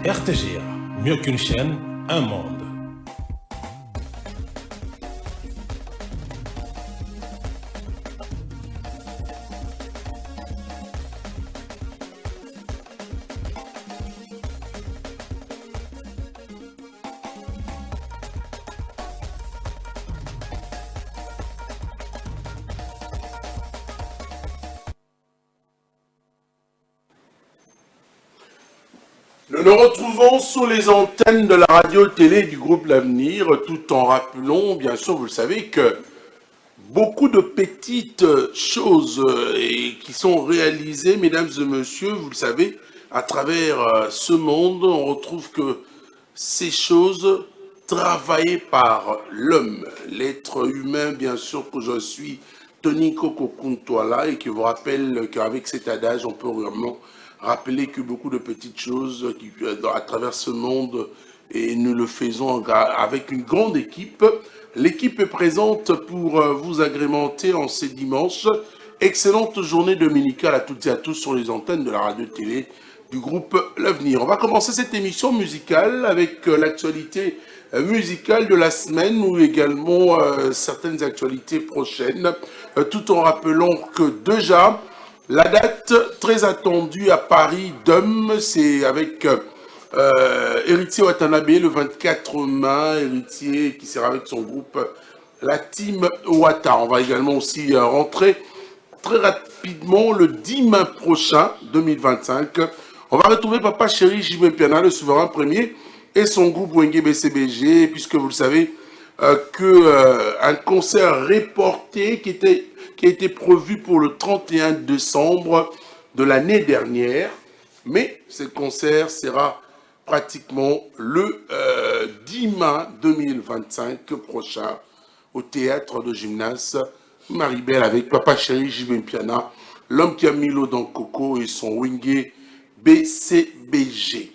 RTGA, mieux qu'une chaîne, un monde. Nous nous retrouvons sur les antennes de la radio-télé du groupe L'Avenir, tout en rappelant, bien sûr, vous le savez, que beaucoup de petites choses qui sont réalisées, mesdames et messieurs, vous le savez, à travers ce monde, on retrouve que ces choses travaillées par l'homme, l'être humain, bien sûr, que je suis, Tony Coco Kuntuala, et qui vous rappelle qu'avec cet adage, on peut vraiment rappeler que beaucoup de petites choses à travers ce monde, et nous le faisons avec une grande équipe. L'équipe est présente pour vous agrémenter en ces dimanches. Excellente journée dominicale à toutes et à tous sur les antennes de la radio-télé du groupe L'Avenir. On va commencer cette émission musicale avec l'actualité musicale de la semaine ou également certaines actualités prochaines, tout en rappelant que déjà, la date très attendue à Paris d'Homme, c'est avec Héritier Watanabe le 24 mai, Héritier qui sera avec son groupe la Team Wata. On va également aussi rentrer très rapidement le 10 mai prochain, 2025. On va retrouver Papa Chéri Jimé Piana, le souverain premier, et son groupe Wenge BCBG, puisque vous le savez qu'un concert reporté qui a été prévu pour le 31 décembre de l'année dernière, mais ce concert sera pratiquement le 10 mai 2025 prochain au théâtre de gymnase Maribel avec Papa Chéri Jimé Piana, l'homme qui a mis l'eau dans Coco et son Wenge BCBG.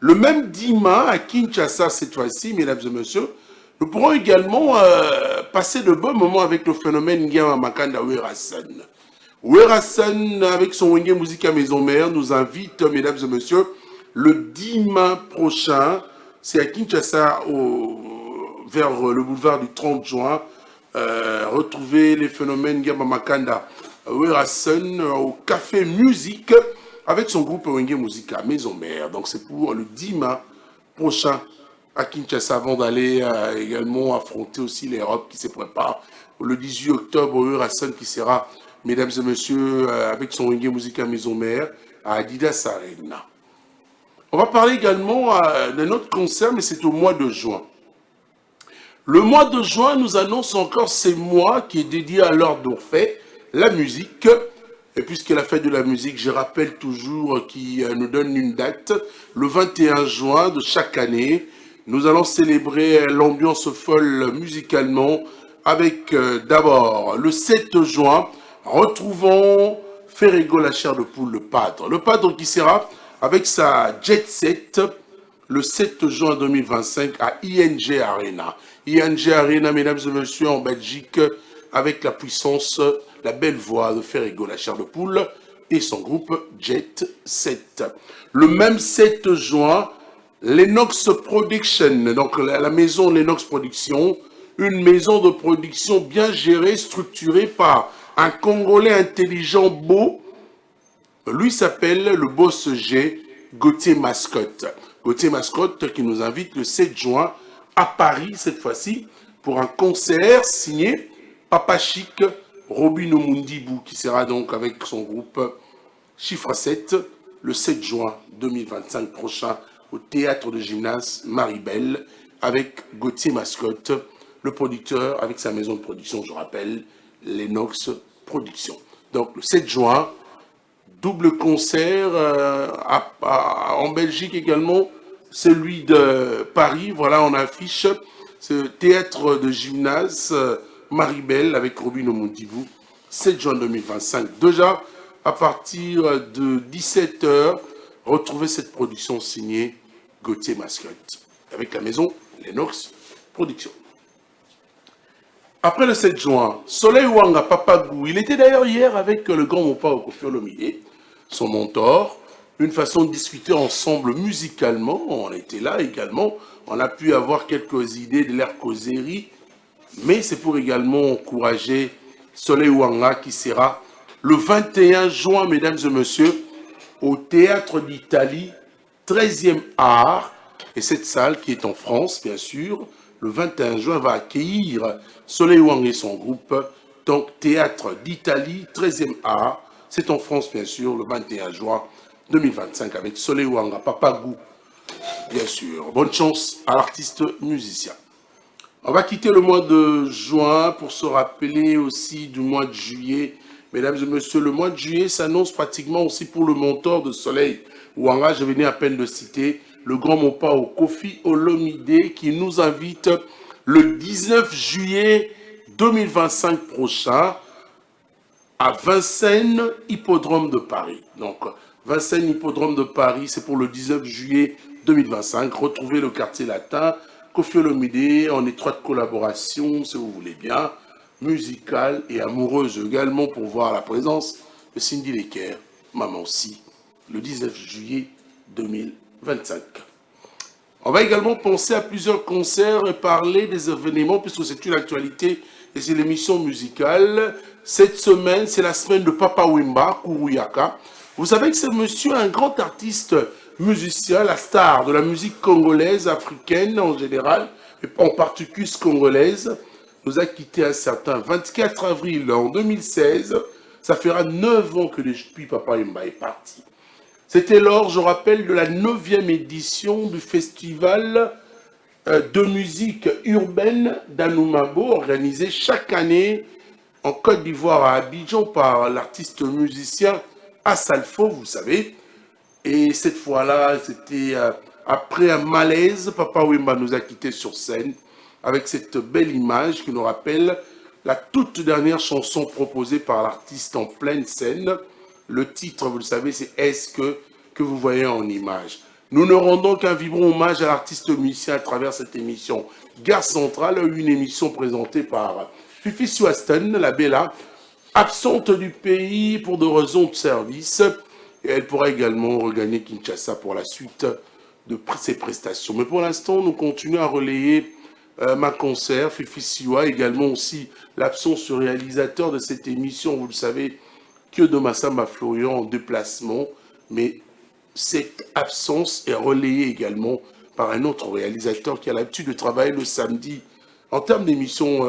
Le même 10 mai à Kinshasa cette fois-ci, mesdames et messieurs, nous pourrons également passer de bons moments avec le phénomène Ngema Makanda Werasan. Werasan, avec son Wenge Musique à Maison Mère, nous invite, mesdames et messieurs, le 10 mai prochain, c'est à Kinshasa, vers le boulevard du 30 juin, retrouver les phénomènes Ngema Makanda Werasan au Café Musique avec son groupe Wenge Musique à Maison Mère. Donc c'est pour le 10 mai prochain à Kinshasa, avant d'aller également affronter aussi l'Europe qui se prépare le 18 octobre au Eurasson qui sera, mesdames et messieurs, avec son Wenge Musique à Maison Mère à Adidas Arena. On va parler également d'un autre concert, mais c'est au mois de juin. Le mois de juin nous annonce encore ces mois qui est dédié à l'ordre d'Orphée, la musique. Et puisque la fête de la musique, je rappelle toujours, qui nous donne une date, le 21 juin de chaque année, nous allons célébrer l'ambiance folle musicalement avec d'abord le 7 juin, retrouvons Ferrego la chair de poule, le Padre. Le Padre qui sera avec sa jet set le 7 juin 2025 à ING Arena. ING Arena, mesdames et messieurs, en Belgique, avec la puissance, la belle voix de Ferrego la chair de poule et son groupe Jet Set. Le même 7 juin, Lennox Production, donc la maison Lennox Production, une maison de production bien gérée, structurée par un Congolais intelligent, beau. Lui s'appelle le boss G, Gauthier Mascotte. Gauthier Mascotte qui nous invite le 7 juin à Paris, cette fois-ci, pour un concert signé Papa Chic, Robin Omundibou, qui sera donc avec son groupe Chiffre 7, le 7 juin 2025 prochain, au théâtre de gymnase Maribel, avec Gauthier Mascotte, le producteur, avec sa maison de production, je rappelle, Lennox Productions. Donc le 7 juin, double concert en Belgique également, celui de Paris, voilà, on affiche ce théâtre de gymnase Maribel avec Robin Omundibou, 7 juin 2025. Déjà, à partir de 17h, retrouvez cette production signée Gauthier Mascotte, avec la maison Lennox Productions. Après le 7 juin, Soleil Wanga Papagou, il était d'ailleurs hier avec le grand Mopa Kofi Olomide, son mentor, une façon de discuter ensemble musicalement. On était là également. On a pu avoir quelques idées de l'air causerie, mais c'est pour également encourager Soleil Wanga qui sera le 21 juin, mesdames et messieurs, au Théâtre d'Italie, 13e art. Et cette salle qui est en France, bien sûr, le 21 juin va accueillir Soleil Wanga et son groupe. Donc, Théâtre d'Italie, 13e art. C'est en France, bien sûr, le 21 juin 2025 avec Soleil Wanga, Papa Gou, bien sûr. Bonne chance à l'artiste musicien. On va quitter le mois de juin pour se rappeler aussi du mois de juillet. Mesdames et messieurs, le mois de juillet s'annonce pratiquement aussi pour le mentor de Soleil Wanga. Je venais à peine de citer le grand Mopao Kofi Olomide qui nous invite le 19 juillet 2025 prochain à Vincennes, Hippodrome de Paris. Donc, Vincennes, Hippodrome de Paris, c'est pour le 19 juillet 2025. Retrouvez le quartier latin, Kofi Olomide, en étroite collaboration, si vous voulez bien, musicale et amoureuse également pour voir la présence de Cindy Lecker, maman aussi, le 19 juillet 2025. On va également penser à plusieurs concerts et parler des événements, puisque c'est une actualité et c'est l'émission musicale. Cette semaine, c'est la semaine de Papa Wemba, Kuruyaka. Vous savez que ce monsieur est un grand artiste musicien, la star de la musique congolaise, africaine en général, et en particulier congolaise, nous a quitté un certain 24 avril en 2016. Ça fera 9 ans que depuis Papa Wemba est parti. C'était lors, je rappelle, de la 9e édition du festival de musique urbaine d'Anoumabo, organisé chaque année en Côte d'Ivoire à Abidjan par l'artiste musicien Assalfo, vous savez. Et cette fois-là, c'était après un malaise, Papa Wemba nous a quittés sur scène avec cette belle image qui nous rappelle la toute dernière chanson proposée par l'artiste en pleine scène. Le titre, vous le savez, c'est « Est-ce que vous voyez en image ?» Nous ne rendons qu'un vibrant hommage à l'artiste musicien à travers cette émission Gare Centrale, une émission présentée par Fifi Swaston, la Bella, absente du pays pour des raisons de service. Et elle pourra également regagner Kinshasa pour la suite de ses prestations. Mais pour l'instant, nous continuons à relayer ma concert, Fifi Siwa, également aussi l'absence du réalisateur de cette émission, vous le savez, Kyodo Massamba Florian en déplacement, mais cette absence est relayée également par un autre réalisateur qui a l'habitude de travailler le samedi en termes d'émissions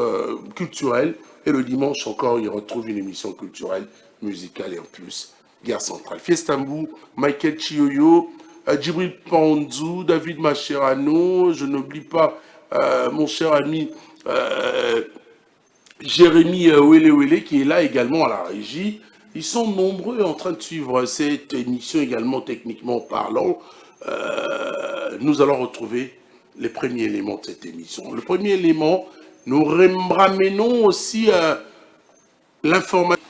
culturelles, et le dimanche encore, il retrouve une émission culturelle, musicale et en plus, Gare Centrale. Fiestambou, Michael Chioyo, Djibril Panzou, David Macherano, je n'oublie pas mon cher ami Jérémy Wele qui est là également à la régie. Ils sont nombreux en train de suivre cette émission également techniquement parlant. Nous allons retrouver les premiers éléments de cette émission. Le premier élément, nous ramenons aussi l'information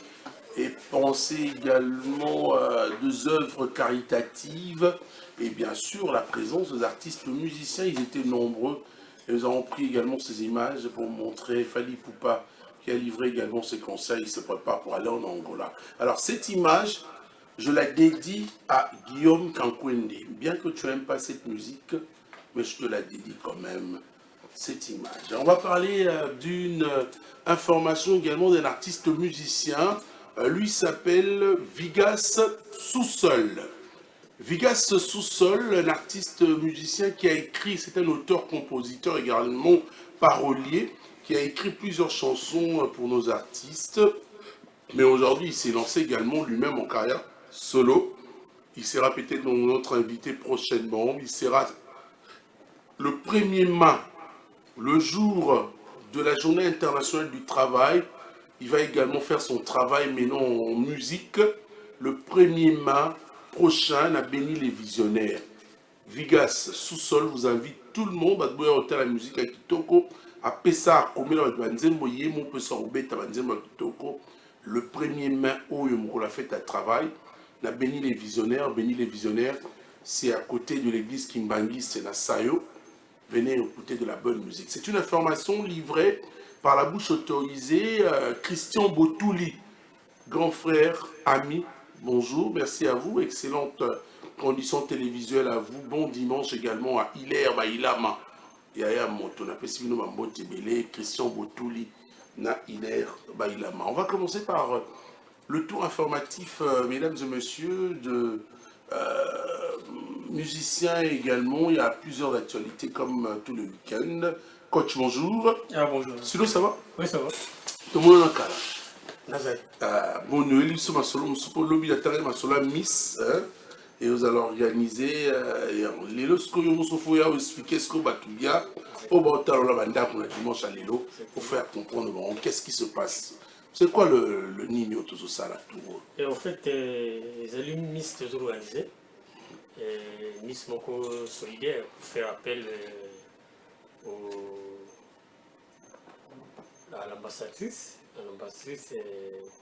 et penser également à deux œuvres caritatives et bien sûr la présence des artistes musiciens. Ils étaient nombreux et nous avons pris également ces images pour montrer Fali Poupa qui a livré également ses conseils. Il se prépare pour aller en Angola. Alors cette image, je la dédie à Guillaume Kankwende. Bien que tu n'aimes pas cette musique, mais je te la dédie quand même, cette image. On va parler d'une information également d'un artiste musicien. Lui s'appelle Vigas Sous-Sol. Vigas Sous-Sol, un artiste musicien qui a écrit, c'est un auteur-compositeur également parolier, qui a écrit plusieurs chansons pour nos artistes. Mais aujourd'hui, il s'est lancé également lui-même en carrière solo. Il sera peut-être notre invité prochainement. Il sera le 1er mai, le jour de la journée internationale du travail. Il va également faire son travail maintenant en musique. Le 1er mai prochain à Béni les Visionnaires. Vigas Sous-Sol vous invite tout le monde à jouer à la musique à Kitoko. À Pessa, à Komela, à Banzembo, Yemo, Pessa, Obeta, Banzembo, à Kitoko. Le 1er mai, où il la fête à travail. Na Béni les Visionnaires. Béni les Visionnaires, c'est à côté de l'église Kimbangi, c'est la Sayo. Venez écouter de la bonne musique. C'est une information livrée par la bouche autorisée Christian Botouli, grand frère, ami. Bonjour, merci à vous, excellente conditions télévisuelles à vous. Bon dimanche également à Hilaire Bailama. Yaya Moto, on appelle Sibino Mambo Tebele, Christian Botouli, na Hilaire Bailama. On va commencer par le tour informatif, mesdames et messieurs, de musiciens également. Il y a plusieurs actualités comme tout le week-end. Coach, bonjour. Ah, bonjour. Sinon, ça va? Oui, ça va. Tout le monde est là. Nazaré. Bon, Noël, il se passe solo, lobby d'attaque, ma solo Miss, et vous allez organiser les lots que vous faut expliquer ce que vous bien au bord de la bande pour le dimanche à l'élo pour faire comprendre qu'est-ce qui se passe. C'est quoi le Nino tout ça là tout? Et en fait, les élus Miss toujours organisés. Miss Moko solidaire pour faire appel à l'ambassadrice. L'ambassadrice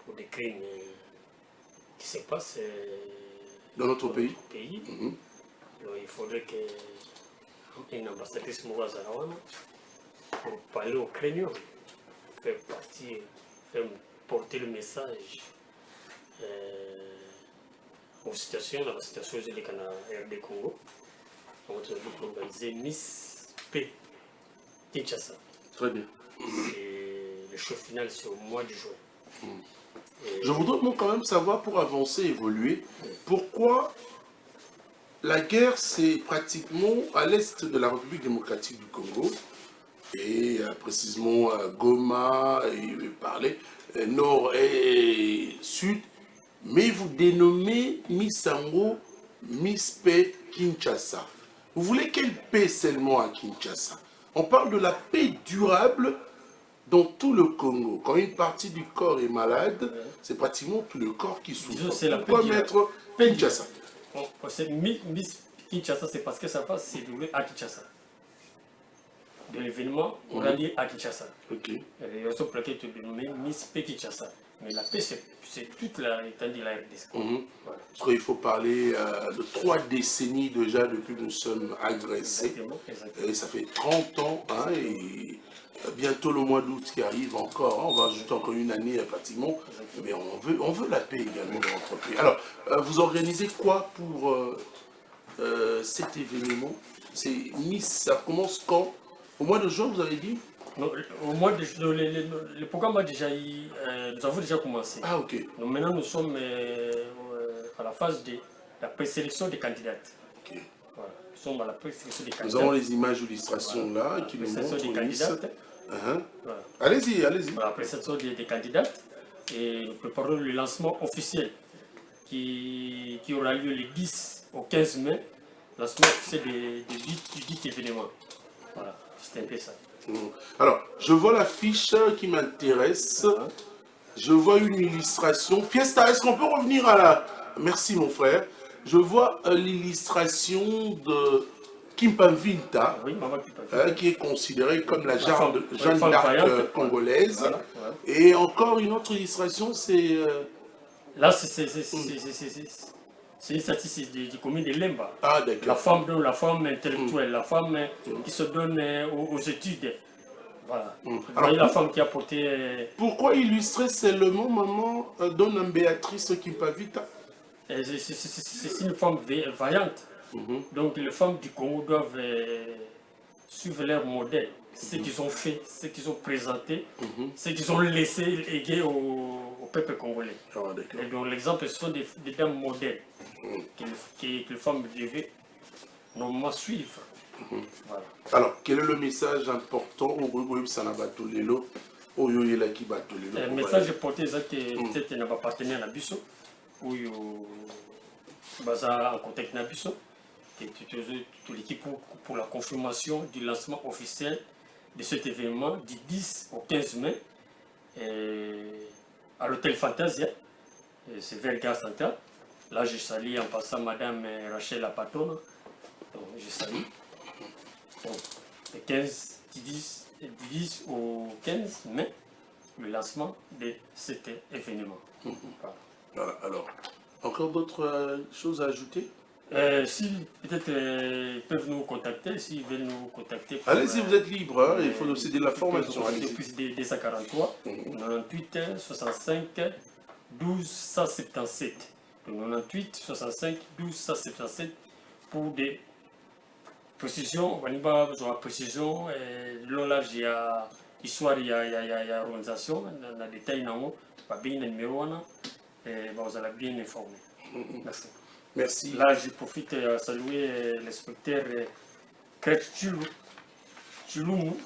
pour des crimes qui se passent dans notre pays. Alors, il faudrait qu'une ambassadrice Mouazarawana pour parler aux craignants, faire porter le message aux situations, dans la situation de la RD Congo. On va organiser Miss P Kinshasa. Très bien. Le show final, c'est au mois de juin. Je voudrais quand même savoir, pour avancer, évoluer, pourquoi la guerre, c'est pratiquement à l'est de la République démocratique du Congo, et précisément à Goma, et parler, nord et sud, mais vous dénommez Misango, Miss Paix Kinshasa. Vous voulez quelle paix seulement à Kinshasa? On parle de la paix durable dans tout le Congo. Quand une partie du corps est malade, c'est pratiquement tout le corps qui souffre. C'est la Pourquoi mettre Kinshasa? Miss Kinshasa, c'est parce que ça passe, c'est doublé à Kinshasa. De l'événement, on a dit à Kinshasa. Ok. Il y a des raisons pour lesquelles tu dénommes Miss P Kinshasa. Mais la paix, c'est toute l'étendue de la RDC. Voilà. Parce qu'il faut parler de 3 décennies déjà depuis que nous sommes agressés. Exactement. Et ça fait 30 ans, hein, et bientôt le mois d'août qui arrive encore, hein, on va ajouter encore une année pratiquement. Mais on veut la paix également dans notre pays. Alors, vous organisez quoi pour cet événement? C'est Miss, ça commence quand? Au mois de juin, vous avez dit? Non, au mois de le programme a déjà nous avons déjà commencé. Ah, ok. Donc maintenant, nous sommes à la phase de la présélection des candidates. Ok. Voilà. Nous sommes à la présélection des Nous candidats. avons les images d'illustration là qui nous présélection montrent des Miss. candidates. Voilà. Allez-y, allez-y. Voilà, la présélection des candidates. Et nous préparons le lancement officiel qui aura lieu le 10 au 15 mai. Lancement officiel du dit événement. Voilà, c'est un peu ça. Alors, je vois la fiche qui m'intéresse. Je vois une illustration. Fiesta, est-ce qu'on peut revenir à la... Merci mon frère. Je vois l'illustration de Kimpavita, Oui, Maman Kimpavita. qui est considérée comme la femme Jeanne d'Arc vaillante. congolaise. Voilà. Et encore une autre illustration, c'est... Là, c'est une statistique du commune de Lemba. Ah, d'accord. La femme intellectuelle, la femme qui se donne aux études. Voilà. Vous voyez la femme qui a porté... Pourquoi illustrer seulement maman Donna Béatrice Kimpavita? C'est une femme vaillante. Donc les femmes du Congo doivent suivre leur modèle. Ce qu'ils ont fait, ce qu'ils ont présenté, ce qu'ils ont laissé léguer au peuple congolais. Ah, d'accord. Et donc l'exemple, ce sont des dames modèles que les femmes devaient normalement suivre. Voilà. Alors, quel est le message important au Groupe Sanabatolelo? Le message porté, c'est que peut-être n'a pas partenaire à Bisso, ou en contexte à Bisso, et toute l'équipe pour la confirmation du lancement officiel de cet événement du 10 au 15 mai à l'hôtel Fantasia, c'est vers Gare Centrale. Là, je salue en passant Madame Rachel la patronne. Donc, je salue. Donc, le 15, du 10 au 15 mai, le lancement de cet événement. Voilà, alors, encore d'autres choses à ajouter? Si peut-être ils peuvent nous contacter, s'ils veulent nous contacter. Allez-y, vous êtes libre, hein, il faut nous céder la formation. Depuis 243, 98 65 12 177. le 98 65 12 177 pour des précisions. On va avoir précision. Là, il y a histoire, il y a organisation, il y a détails, pas bien le numéro, vous allez bien informer. Merci. Merci. Là, je profite à saluer l'inspecteur Kret Chulou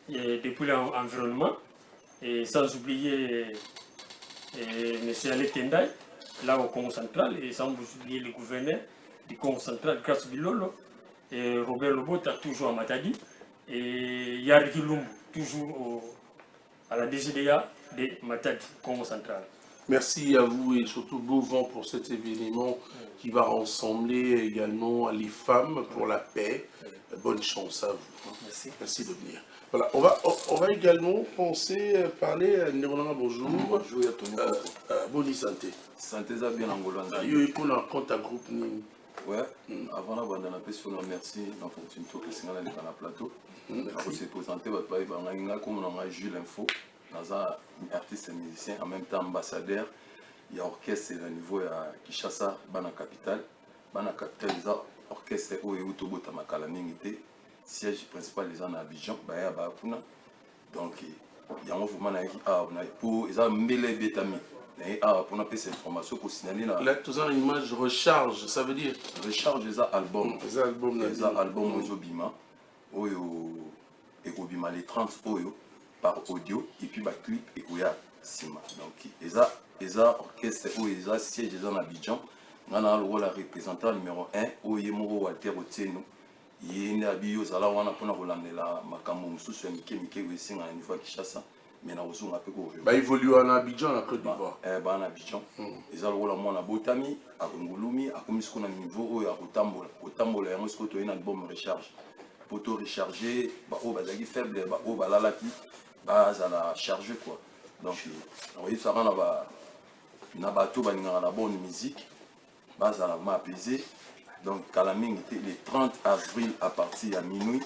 depuis l'environnement, et sans oublier M. Alec Tendai, là au Congo central, et sans oublier le gouverneur du Congo central, Grace Bilolo, et Robert Lobota, toujours à Matadi, et Yarki Lumbu, toujours à la DGDA de Matadi, Congo central. Merci à vous et surtout beau vent pour cet événement qui va rassembler également les femmes pour la paix. Bonne chance à vous. Merci. Merci de venir. Voilà, on va également parler à Nirona, bonjour. Bonjour à Tony. Bonne santé. Santé ça bien angolais. Yo ipona compte à groupe ni. Ouais, avant la bande na pesi on merci l'opportunité que c'est dans le plateau. On s'est présenté votre pays banga comme on a Jules Info. Dans un artiste et musicien, en même temps ambassadeur, il y a orchestre au niveau de Kinshasa, Bana Capital. Bana Capital, il y a orchestre où il y a Utobota Makalamingité, siège principal des gens à Abidjan, Baya Bakuna. Donc, il y a un mouvement pour les gens mêlés bétami. Pour nous cette information pour signaler là tout ça une image recharge, ça veut dire recharge des albums. Les albums aux Obima, Obima les 30 Oyo. Par audio et puis bah clip et Oya Sima. Donc les orchestre où les sièges des en Abidjan, on a le rôle représentant numéro 1 où il y a Moro Walter Otieno. Il y a Nabio Zala wana pona Rolande la Makambo Moussou Mike où il signe à niveau Kinshasa, mais na ozo un peu go. Bah évolue en Abidjan la Côte d'Ivoire. Bah en Abidjan. Les a le rôle moi na Botami, à Ngulumi, à komisko na niveau où à Otambola, à Moscou to un album recharge. Poto recharger, bah oh bah zagi faible, bah oh bah la base à la charge quoi. Donc on ça rend na bateau balinga la bonne musique base à la m'a apaisé. Donc Kalaming était le 30 avril à partir à minuit,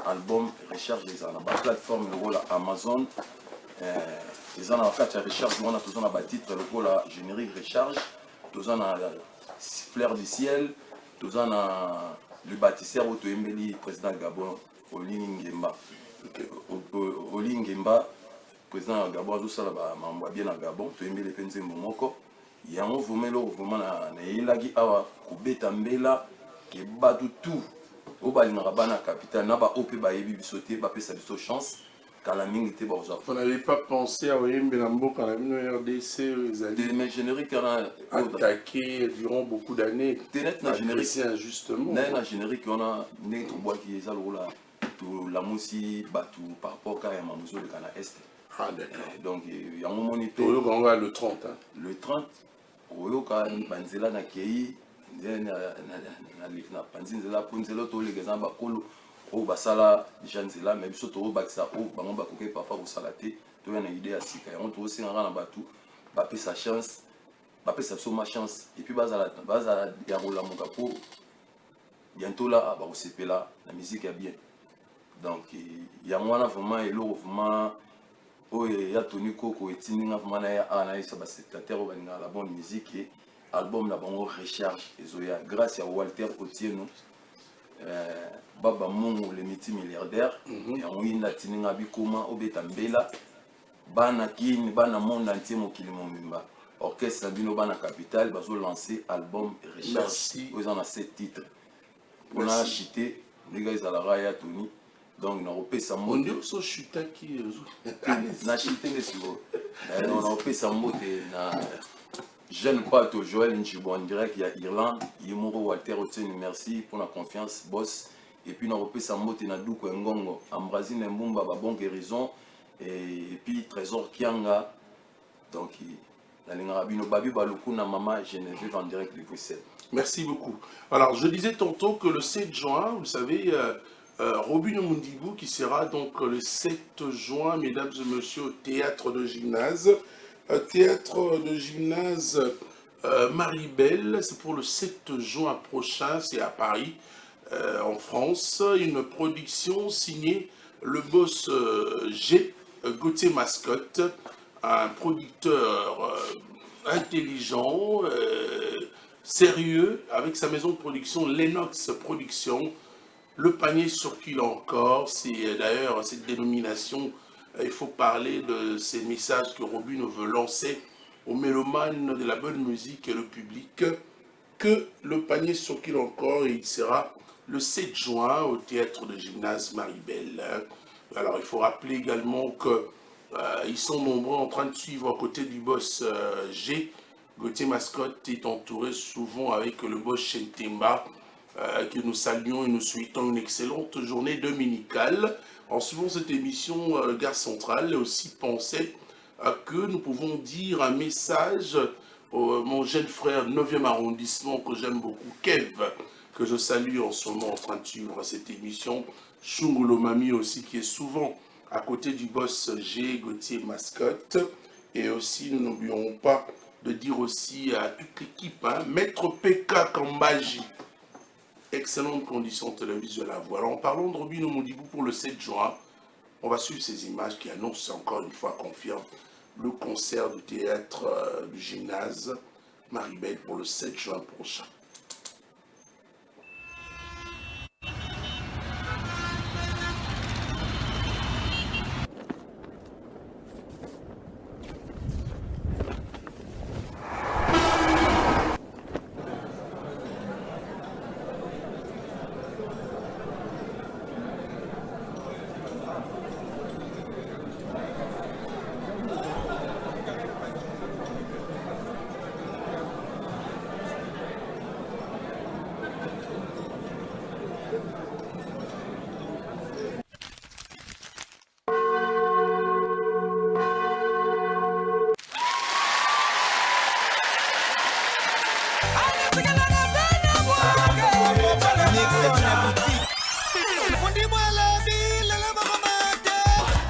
album recharge les ana la plateforme le rôle Amazon les ana fait recharge on a tous on a titre le rôle générique recharge tous on a fleur du ciel tous on a le bâtisseur Otto Embeli président Gabon Olingemba. Olingemba, président Gabon, tout ça là, m'a bien à Gabon, tu aimes les penser momoko. Il y a un mouvement na ilagi awa kubeta mbela qui bat tout. Au balinga bana capitale na ba opé ba yebi bisoté ba pesa biso chance. Kalaming était ba oza. On n'avait pas pensé à Oyembe Lambo quand la RDC les alliés. Mais générique a attaqué durant beaucoup d'années. Ténet na générique c'est injustement. Na générique on a né to bois qui est ça là. La moussi batu par rapport à Mamouzo de Cana Est. Ah d'accord. Donc il y a un moment on va le 30. Hein. Le 30, Oyoka Banzela na Kei, na Panzinzela Punzelo to les gazamba kolo au basala Janzela mais biso to baksa au bango bakoke parfois au salaté to yana idée à sika on to aussi na batu ba pe sa chance ba pe sa ma chance et puis bazala ya rola mokapo bientôt là ba au là la musique est bien. Donc il y a moi vraiment et l'eau vraiment oh il y a Tony Coco et Tini vraiment na ça ba spectateur va la bonne musique et album la bonne recharge et zoya grâce à Walter Otieno baba mongo le multimilliardaire et on y na Tini ngabi comment obeta mbela bana kini bana monde entier mokili momimba orchestre bino bana capital bazo lancer album recharge aux en a 7 titres on a acheté les gars ils à la raya Tony. Donc, on a repris sa mode. On dit que chuta qui na chité les suivants. On a repris sa mode. Jeune pote Joël Njibo en direct, il y a Irlande. Yemoro Walter Otieno, merci pour la confiance, boss. Et puis, on a repris sa mode. On a Douko Ngongo. Ambrazine Mbumba, bonne guérison. Et puis, Trésor Kianga. Donc, la ligne Rabino Babi Balukuna Mama Geneviève en direct de Bruxelles. Merci beaucoup. Alors, je disais tantôt que le 7 juin, vous savez, Robinho Mundibou qui sera donc le 7 juin, mesdames et messieurs, au théâtre de gymnase. Théâtre de gymnase Maribel, c'est pour le 7 juin prochain, c'est à Paris, en France. Une production signée le boss G, Gauthier Mascotte, un producteur intelligent, sérieux, avec sa maison de production, Lennox Productions. Le panier circule encore, c'est d'ailleurs cette dénomination, il faut parler de ces messages que Robin veut lancer aux mélomanes de la bonne musique et le public, que le panier circule encore et il sera le 7 juin au théâtre de gymnase Maribel. Alors il faut rappeler également que ils sont nombreux en train de suivre à côté du boss G. Gauthier Mascotte est entouré souvent avec le boss Shentemba, que nous saluons et nous souhaitons une excellente journée dominicale. En suivant cette émission, Gare Centrale, aussi penser que nous pouvons dire un message mon jeune frère 9e arrondissement que j'aime beaucoup, Kev, que je salue en ce moment en train de suivre cette émission. Shungulo Mami aussi qui est souvent à côté du boss G, Gauthier Mascotte. Et aussi, nous n'oublions pas de dire aussi à toute l'équipe, Maître PK Kambaji, excellente condition télévisuelle à voir. Alors, en parlant de Robin Omondibou pour le 7 juin, on va suivre ces images qui annoncent encore une fois, confirment le concert du théâtre du gymnase Maribel pour le 7 juin prochain.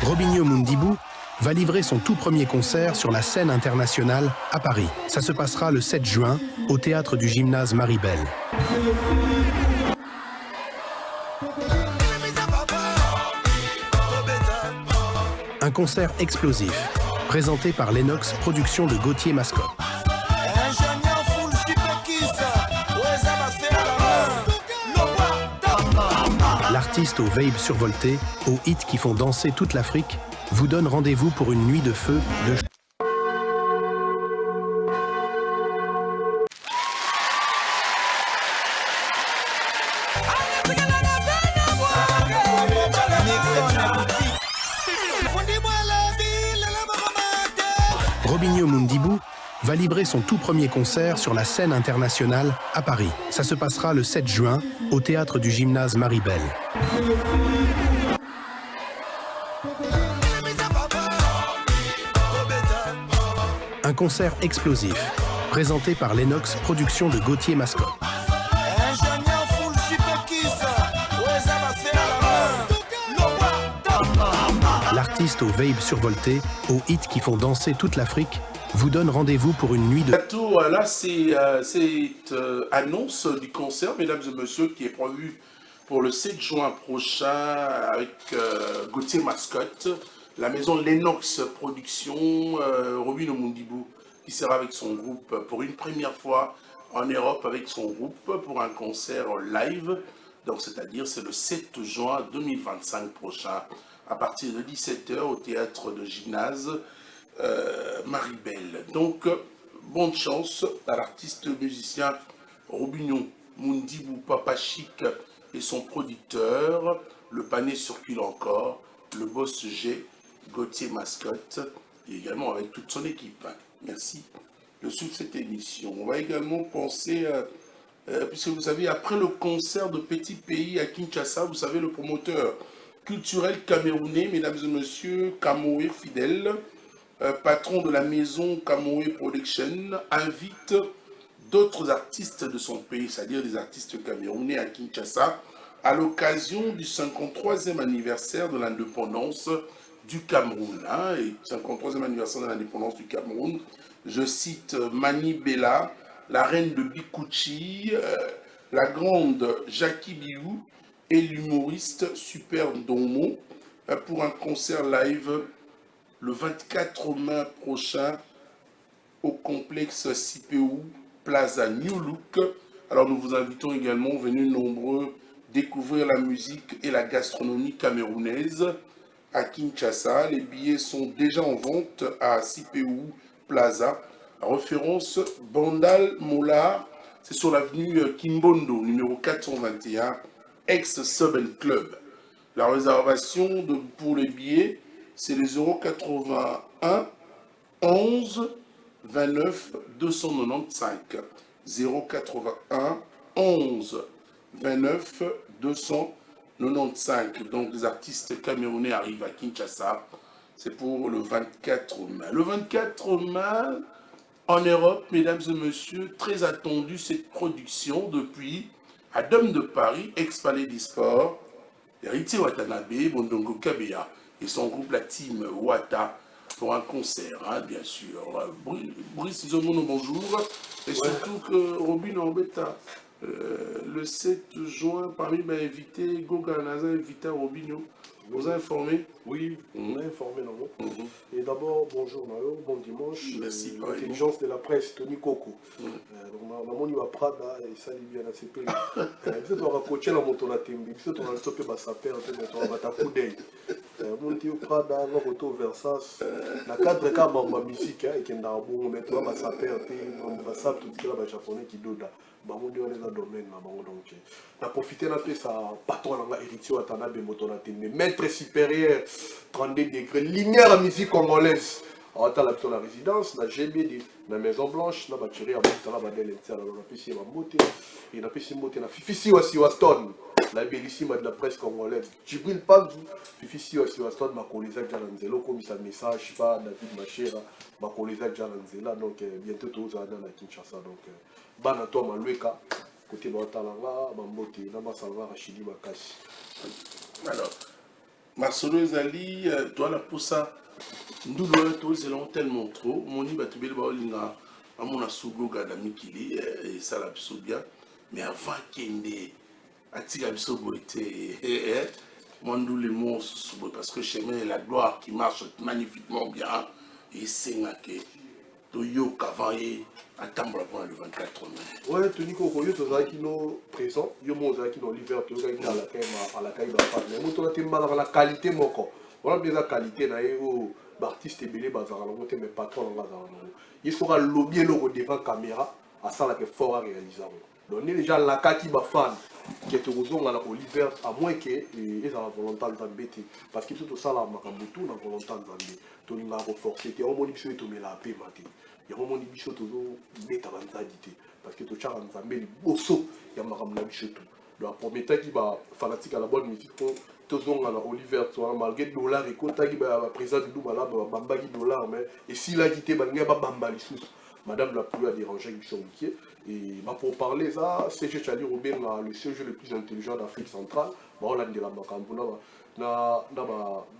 Robinho Mundibou va livrer son tout premier concert sur la scène internationale à Paris. Ça se passera le 7 juin au théâtre du gymnase Maribel. Un concert explosif, présenté par Lennox Productions de Gauthier Mascotte. L'artiste aux vapes survoltées, aux hits qui font danser toute l'Afrique, vous donne rendez-vous pour une nuit de feu, de Robinho Mundibou va livrer son tout premier concert sur la scène internationale à Paris. Ça se passera le 7 juin au théâtre du gymnase Maribel. Un concert explosif, présenté par Lennox Productions de Gauthier Mascotte. L'artiste aux vapes survoltées, aux hits qui font danser toute l'Afrique, vous donne rendez-vous pour une nuit de... Là, c'est cette annonce du concert, mesdames et messieurs, qui est prévu pour le 7 juin prochain avec Gauthier Mascotte, la maison Lennox Productions, Robin Omondibou, qui sera avec son groupe pour une première fois en Europe avec son groupe pour un concert live. Donc, c'est-à-dire, c'est le 7 juin 2025 prochain, à partir de 17h au théâtre de gymnase Maribel. Donc, bonne chance à l'artiste musicien Robinho Mundibou Papa Chic et son producteur. Le panier circule encore, le boss G, Gauthier Mascotte, et également avec toute son équipe. Merci de suivre cette émission. On va également penser, puisque vous savez, après le concert de Petit Pays à Kinshasa, vous savez, le promoteur culturel camerounais, mesdames et messieurs, Kamoé Fidèle, patron de la maison Kamoé Production, invite d'autres artistes de son pays, c'est-à-dire des artistes camerounais à Kinshasa, à l'occasion du 53e anniversaire de l'indépendance du Cameroun. Et 53e anniversaire de l'indépendance du Cameroun, je cite Mani Bella, la reine de Bikuchi, la grande Jackie Biou et l'humoriste Super Domo pour un concert live le 24 mai prochain au complexe CPU Plaza New Look. Alors nous vous invitons également, venus nombreux, découvrir la musique et la gastronomie camerounaise à Kinshasa. Les billets sont déjà en vente à CPU Plaza. Référence Bandal Moulard, c'est sur l'avenue Kimbondo, numéro 421, ex-Subben Club. La réservation pour les billets, c'est les 081 11 29 295. 081 11 29 295. Donc les artistes camerounais arrivent à Kinshasa. C'est pour le 24 mai. Le 24 mai, en Europe, mesdames et messieurs, très attendu cette production depuis à Dôme de Paris, ex-palais des sports, Héritier Watanabe, Bondongo Kabeya et son groupe, la team Wata, pour un concert, hein, bien sûr. Brice Zomono, bonjour. Et surtout que Robin Orbeta, le 7 juin, parmi mes invités, Goga Naza invité à Robinho. Vous a informé? Oui, on a informé, non? Et d'abord, bonjour Mario, bon dimanche. Merci. L'intelligence de la presse, Tony Coco. Maman, il va Prada et ça, il vient à CP. Vous êtes en coaché dans mon tour à Tembi, vous êtes en stoppé ma sapeur, vous êtes en coup d'œil. Mon Dieu, Prada, on retourne vers ça. La cadre est comme ma musique, et qui est dans le bon, mais toi, ma sapeur, on va savoir tout le japonais qui doda. Bango ndio les domaine na bango donc na profiter na pe sa patron na Héritier Watanabe motonate mais maître supérieur 32 degrés lumière à musique congolaise en tant la résidence na GB na Maison Blanche na batterie à monta la badele tia na pesi ma moté et na pesi moté na Fifi Waston la bellissime de la presse congolaise Djibril Panzu Fifi Waston ma koleza Jalanzelo comme ça message pas David Machera ma koleza Jalanzela donc bientôt tous à na Kinshasa donc bana to malweka côté batalanga bambote na basalva Rachidi Bakasi. Alors Marcelo Ezali toi la poussa ndulo to zelon tellement trop moni batubeli ba olinga amona sugo gada mikili et ça la biso bien mais avant kende atika biso boité mondu les mots subo parce que chez moi la gloire qui marche magnifiquement bien et c'est que Toyo Kavaye attendre pour le 24 mai. Ouais, Tony Koko, yo tozala kino présent, yo mo ozala kino l'hiver to ka kina à la caille ba fa. Mais mo to te mbala la qualité moko. Voilà bien la qualité na yo artiste belé bazara na moté mais patron na bazara na. Il sera lobby le devant caméra à ça la que fort à réaliser. Donc déjà la kati ba fan qui est au zone à l'hiver à moins que et ça la volonté de Zambété parce que tout ça là makabutu na volonté de Zambé. Tony m'a renforcé que on moni biso to la paix maté. Il y a un moment où il y a parce que tout le monde a mis bosso il y a un bichot tout donc pour mettre qui va fanatique à la bonne musique tout le monde a Oliver malgré dollar et quand il va présent du là bamba dollar mais et si la guité va bamba les sous madame la plus à déranger bichot et pour parler ça c'est je Charlie Robin le siège le plus intelligent d'Afrique centrale on l'a dit la macambona na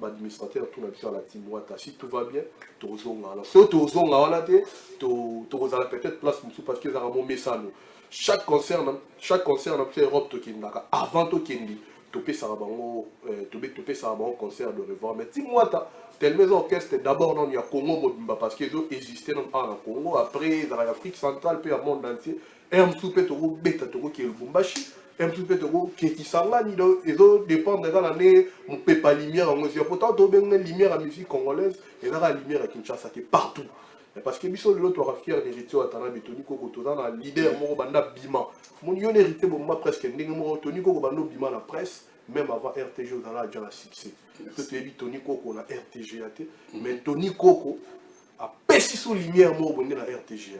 administrateur tout na la team Wata si tout va bien tozonga là so tozonga wana te tozala peut-être place parce que ça mon message chaque concert na fait Europe to kindaka avant to kindi topé ça bango topé ça bango concert de revoir mais team Wata tel maison orchestre d'abord non il y a Congo Mobimba parce que ils ont existé dans Congo après dans l'Afrique centrale puis au monde entier et un tout peu to beta to qui est le Bumbashi un petit peu de qui s'engage ils ont dépendre de l'année on peut pas lumière en mesure pourtant tu as bien lumière à musique congolaise et là la lumière à Kinshasa qui est partout parce que biso le toi fier d'héritier Watanabe Tony Koko toza na leader mo banda bima mon yon hérité bon presque ndenge mo Tony Koko bando bima la presse même avant RTG dans la déjà succès que tu dis Tony Koko na RTG mais Tony Koko a pessi sous lumière mo bonne na RTG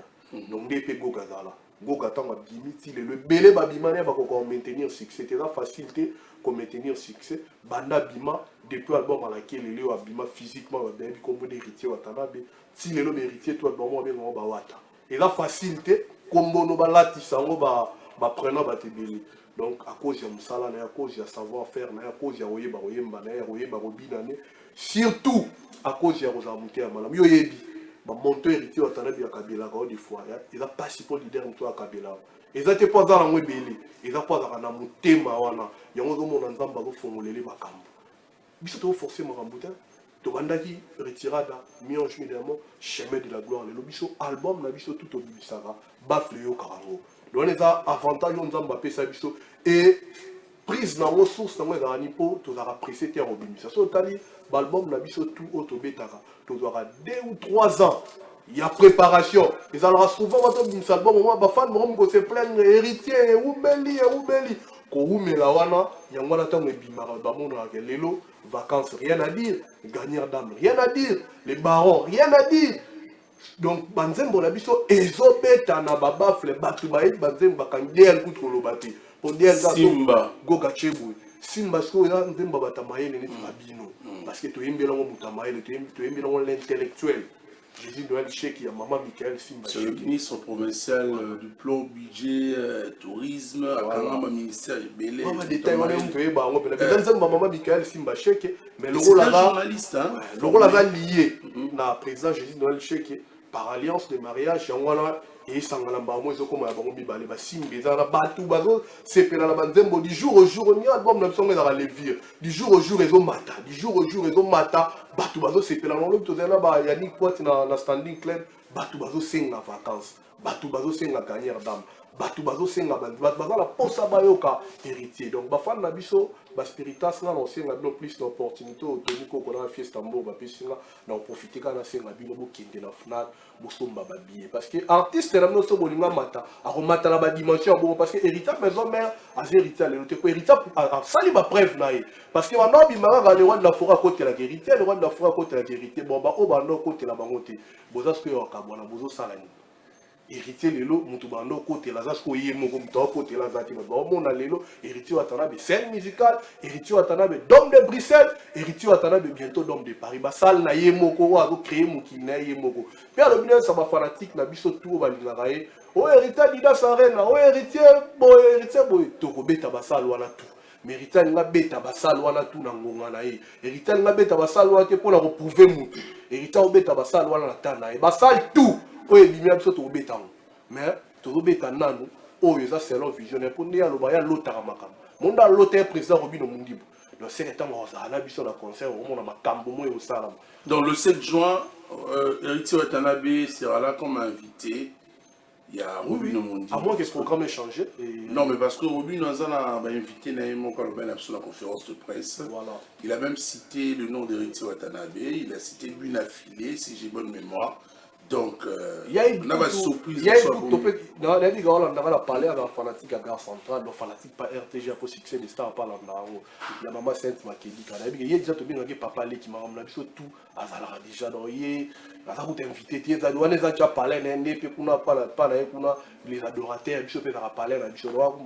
donc DP Gogazala Goga tanga bimiti le belé babimane ba ko maintenir succès c'était la facilité comme maintenir succès banda bima depuis album à laquelle il est bima physiquement bien comme héritier Watanabe si le héritier toi bon moi bien ba wata et la facilité comme no ba latisa ngo ba prenant ba tebeli donc à cause ya musala na à cause ya savoir faire na à cause ya oyeba oyemba na oyeba robinane surtout à cause ya rozamuté ya malam yo yebi monteur héritier Watanabe ya Kabila des fois il a pas si pour leader en toi Kabila ils étaient pas dans la mwebeli ils a pas dans na mutema wana yango zo mona nzamba zo fongolele makambo biso to forcer makambo ta tobandaki retirada mionche évidemment chemin de la gloire le biso album na biso tout obibisaka bafle yo karango donc les avantages on nzamba pesa biso et prise na ressources na ngwa ni po tozaka pressé te obimisa so tali album na biso tout autobetaka tozaka 2 ou 3 ans il y a préparation ils alors souvent votre album moi ba fan mo ko se plaindre héritier ou beli ko umela wana yango na tango ebimaka bamona ke lelo vacances rien à dire gagnant d'âme rien à dire les barons rien à dire donc banzembo na biso ezobeta na babafle batu bayi banzembo bakangel kutrolobati pour dire Simba goga chebu Simba so ya nzembo batamayele ne babino parce que toyembela ngo mutamayele toyembela ngo l'intellectuel Jésus Noël Cheikh y a maman Michael Simba c'est le ministre provincial du plan budget tourisme à ministère belé maman détail wana mtoye ba ngo pena nzembo maman Michael Simba Cheikh mais le rôle là journaliste hein le rôle là lié na président Jésus Noël Cheikh par alliance de mariage yango et sangala mbamo ezokoma ya bango mibale basimbi eza na batu bazo sepela na banzembo du jour au jour ni album na biso ngeza levir du jour au jour ezomata du jour au jour ezomata batu bazo sepela na lobi tozela ba Yannick Poit na standing club batu bazo senga vacances batu bazo senga gagnant d'âme batu bazo senga batu bazo la posa bayoka héritier donc ba fan na biso ba spiritas na senga no plus d'opportunité autoniko ko na fiesta mbo ba pesinga na profiter kana senga bino bo kende na FNAC bo somba ba billet parce que artiste na no so bolinga mata akomata na ba dimension bo parce que héritier maison mère a héritier le te ko héritier sali ba preuve na ye parce que wana bimara ga le roi de la forêt côté la héritier le roi de la forêt côté la héritier bon ba o ba no côté la bangote boza ce que yo ka bona bozo salani héritier lelo mutu bando côté la zasko yemo comme to côté la zati ba mona lelo héritier atana be scène musicale héritier atana be dom de Bruxelles héritier atana be bientôt dom de Paris ba salle na yemo ko wa ko créer mukili na yemo ko pe alo bien ça ba fanatique na biso tout ba linga ye o héritier dida sarena o héritier boy to ko beta ba salle wana tout mérita nga beta ba salle wana tout na ngonga na ye héritier nga beta ba salle wana te pour la reprouver mutu héritier beta ba salle wana na tana ye ba salle tout oye bimia biso tobeta ngo mais tobeta nanu oyo eza selon visionnaire pour ndia loba ya lotaka makambo monda lota président Robino Mundibo donc c'est le temps ozala na biso na concert au na makambo moyo osala donc le 7 juin Héritier Watanabe sera là comme invité. Il y a Robino Mundibo. À moins que ce programme ait changé. Non, mais parce que Robino a invité Naïmo Kalobena sur la conférence de presse. Voilà. Il a même cité le nom d'Héritier Watanabe. Il a cité Bune Affilée, si j'ai bonne mémoire. Donc, il y a une surprise. Il y a une on a parlé à la fanatique à Gare Centrale, la fanatique pas RTG pour succès des stars par la maman Sainte Makedi. Il y a déjà papa qui m'a ramené tout à Zalara déjà dans hier. La route invité, il y a déjà parlé les adorateurs, il y a parlé à Bichoro,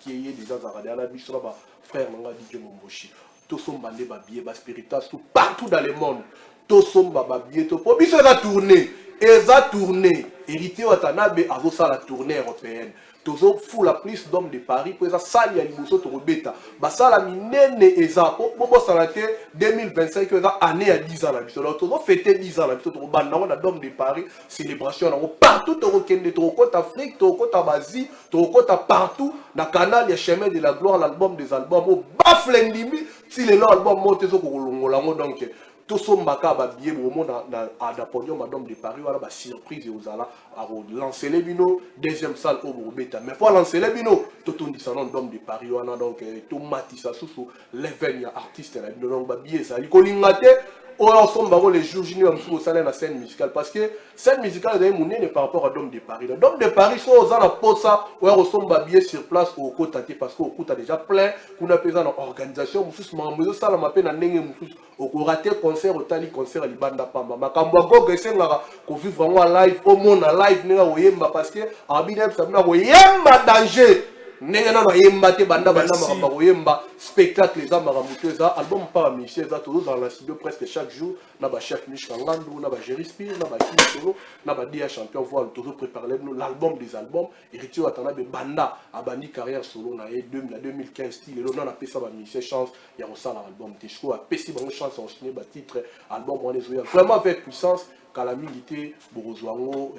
il y a déjà à la Bichoro, frère Manga DJ Momboshi. Tous sont bandés, spiritas, partout dans le monde. Tous sont babés, pour Bichoro la tournée. Eza tournée, héritier Watanabe a ça la tournée européenne. Tozo fou la plus d'hommes de Paris pour eza sali ya liboso to beta. Ba sala minene eza bobo salate 2025 eza année à 10 ans la biso. Donc tozo fêter 10 ans la biso to banda on a d'hommes de Paris, célébration na partout to kende to côte Afrique, to côte Asie, to côte partout na canal ya chemin de la gloire l'album des albums au baflendimi si le album monte zo ko longola donc tout son baka ba billet au monde à podium madame de Paris voilà ba surprise aux ala à lancer les bino deuxième salle au Beta mais pour lancer les bino tout on dit ça nom d'homme de Paris voilà donc tout matissa sous l'événement artiste là donc ba billet ça likolingate on sommes les jours juniors pour ça la scène musicale parce que scène musicale est monnaie par rapport à Dom de Paris. Le Dom de Paris sont aux la posa où on sommes bien sur place au côté parce qu'au côté déjà plein qu'on a besoin d'organisation musus mambo ça la mappé na ndenge musus au raté concert au tali concert à libanda pamba makambo gogo senga ko vivre vraiment live au monde live nenga oyemba parce que abinem ça na oyemba danger nenga na yemba te banda makamba oyemba spectacle les amaramuto eza album pas Michel eza toujours dans la studio presque chaque jour na ba chef Michel Ngandu na ba Jerry Spear na ba Kim Solo na ba dia champion voile toujours préparer l'album des albums Héritier Watanabe banda abandi carrière solo na 2015 style et là on a fait ça ba Michel chance il y a ça l'album Tesco a pesi bango chance en signer ba titre album on est vraiment avec puissance kala mingi te bokozwa yango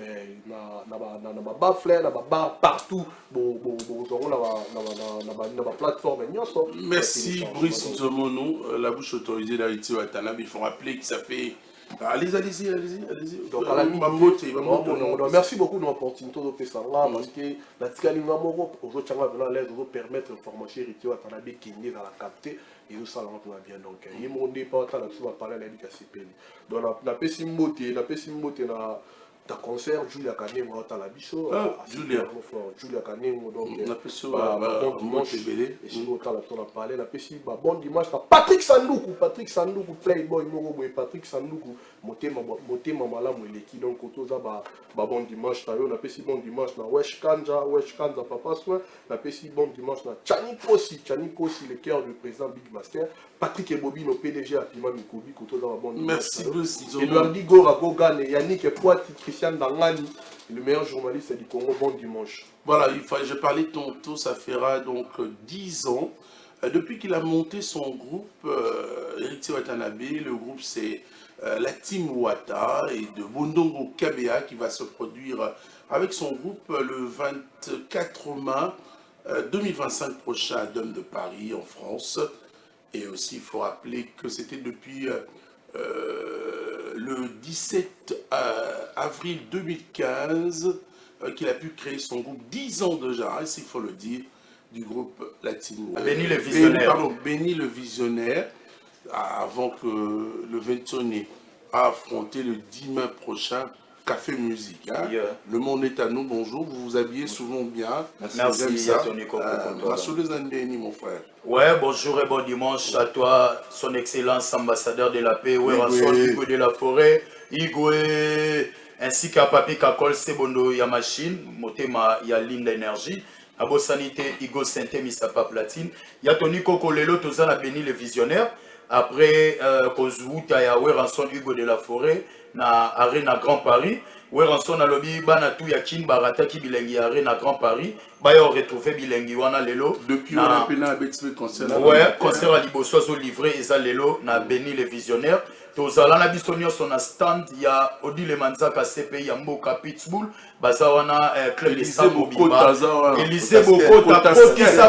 na bafle na babar partout bokozwa yango na baplateforme nyonso. Merci Brice Nzomono, la bouche autorisée d'Haïti Watanabe. Il faut rappeler que ça fait... Allez-y. Donc, merci beaucoup de l'opportunité de faire ça parce que la Tikalinga Moro, aujourd'hui, on va permettre l'information héritier Watanabe qui est dans la capter et nous ça va bien. Donc, il m'a dit pas tant de parler à l'éducation. Donc, la Pessimbote na ta concert Julia Kanem à la biso Julia Kanem donc bon dimanche et si on a parlé la Pessi bon dimanche Patrick Sandoukou playboy moko Patrick Sandoukou motema malamu eleki donc otoza bon dimanche na yo na Pessi bon dimanche na Wesh Kanja papa soin na Pessi bon dimanche na Chani Kosi le cœur du président Big Master Patrick Ebobi no PDG à Pima Mikobi kotoza bon dimanche. Merci Bruce. Edouard Gora Gogane Yannick Poiti Christian Dangani, le meilleur journaliste du Congo, bon dimanche. Voilà, je parlais tantôt, ça fera donc 10 ans. Depuis qu'il a monté son groupe, Héritier Watanabe, le groupe c'est la Team Wata et de Bondongo Kabea qui va se produire avec son groupe le 24 mai 2025 prochain à Dôme de Paris en France. Et aussi, il faut rappeler que c'était depuis... le 17 avril 2015 qu'il a pu créer son groupe, 10 ans déjà, s'il faut le dire, du groupe Latino. Béni le Visionnaire. Béni le Visionnaire, avant que le 21 a affronté le 10 mai prochain Café Musique. Hein. Yeah. Le monde est à nous, bonjour, vous vous habillez souvent bien. Merci à Tony Coco. Mon frère. Ouais, bonjour et bon dimanche à toi, son excellence ambassadeur de la paix, Hugo de la forêt, Igwe, ainsi qu'à Papi Kakol Sebondo Yamachine, Motema Yaline d'énergie, Abo Sanité, Igo Sainte Misapa Platine, Yatoni Coco Lelo, Tozana Béni le Visionnaire, après Kozouta ya Ranson Hugo de la forêt, na Arena Grand Paris, Ranson a lobby Banatou Yakin Barata qui bilingue Arena Grand Paris, Bayo retrouvé bilingue wana lelo. Depuis on a peine à concert. Ouais, concert à Libosozo livré Eza lelo na Béni les Visionnaires. Tozala na bisonio son stand ya Odile Manzaka CPI ya Mboka Pitbull, bazawana club de Sambo Biba. Élysée Bokota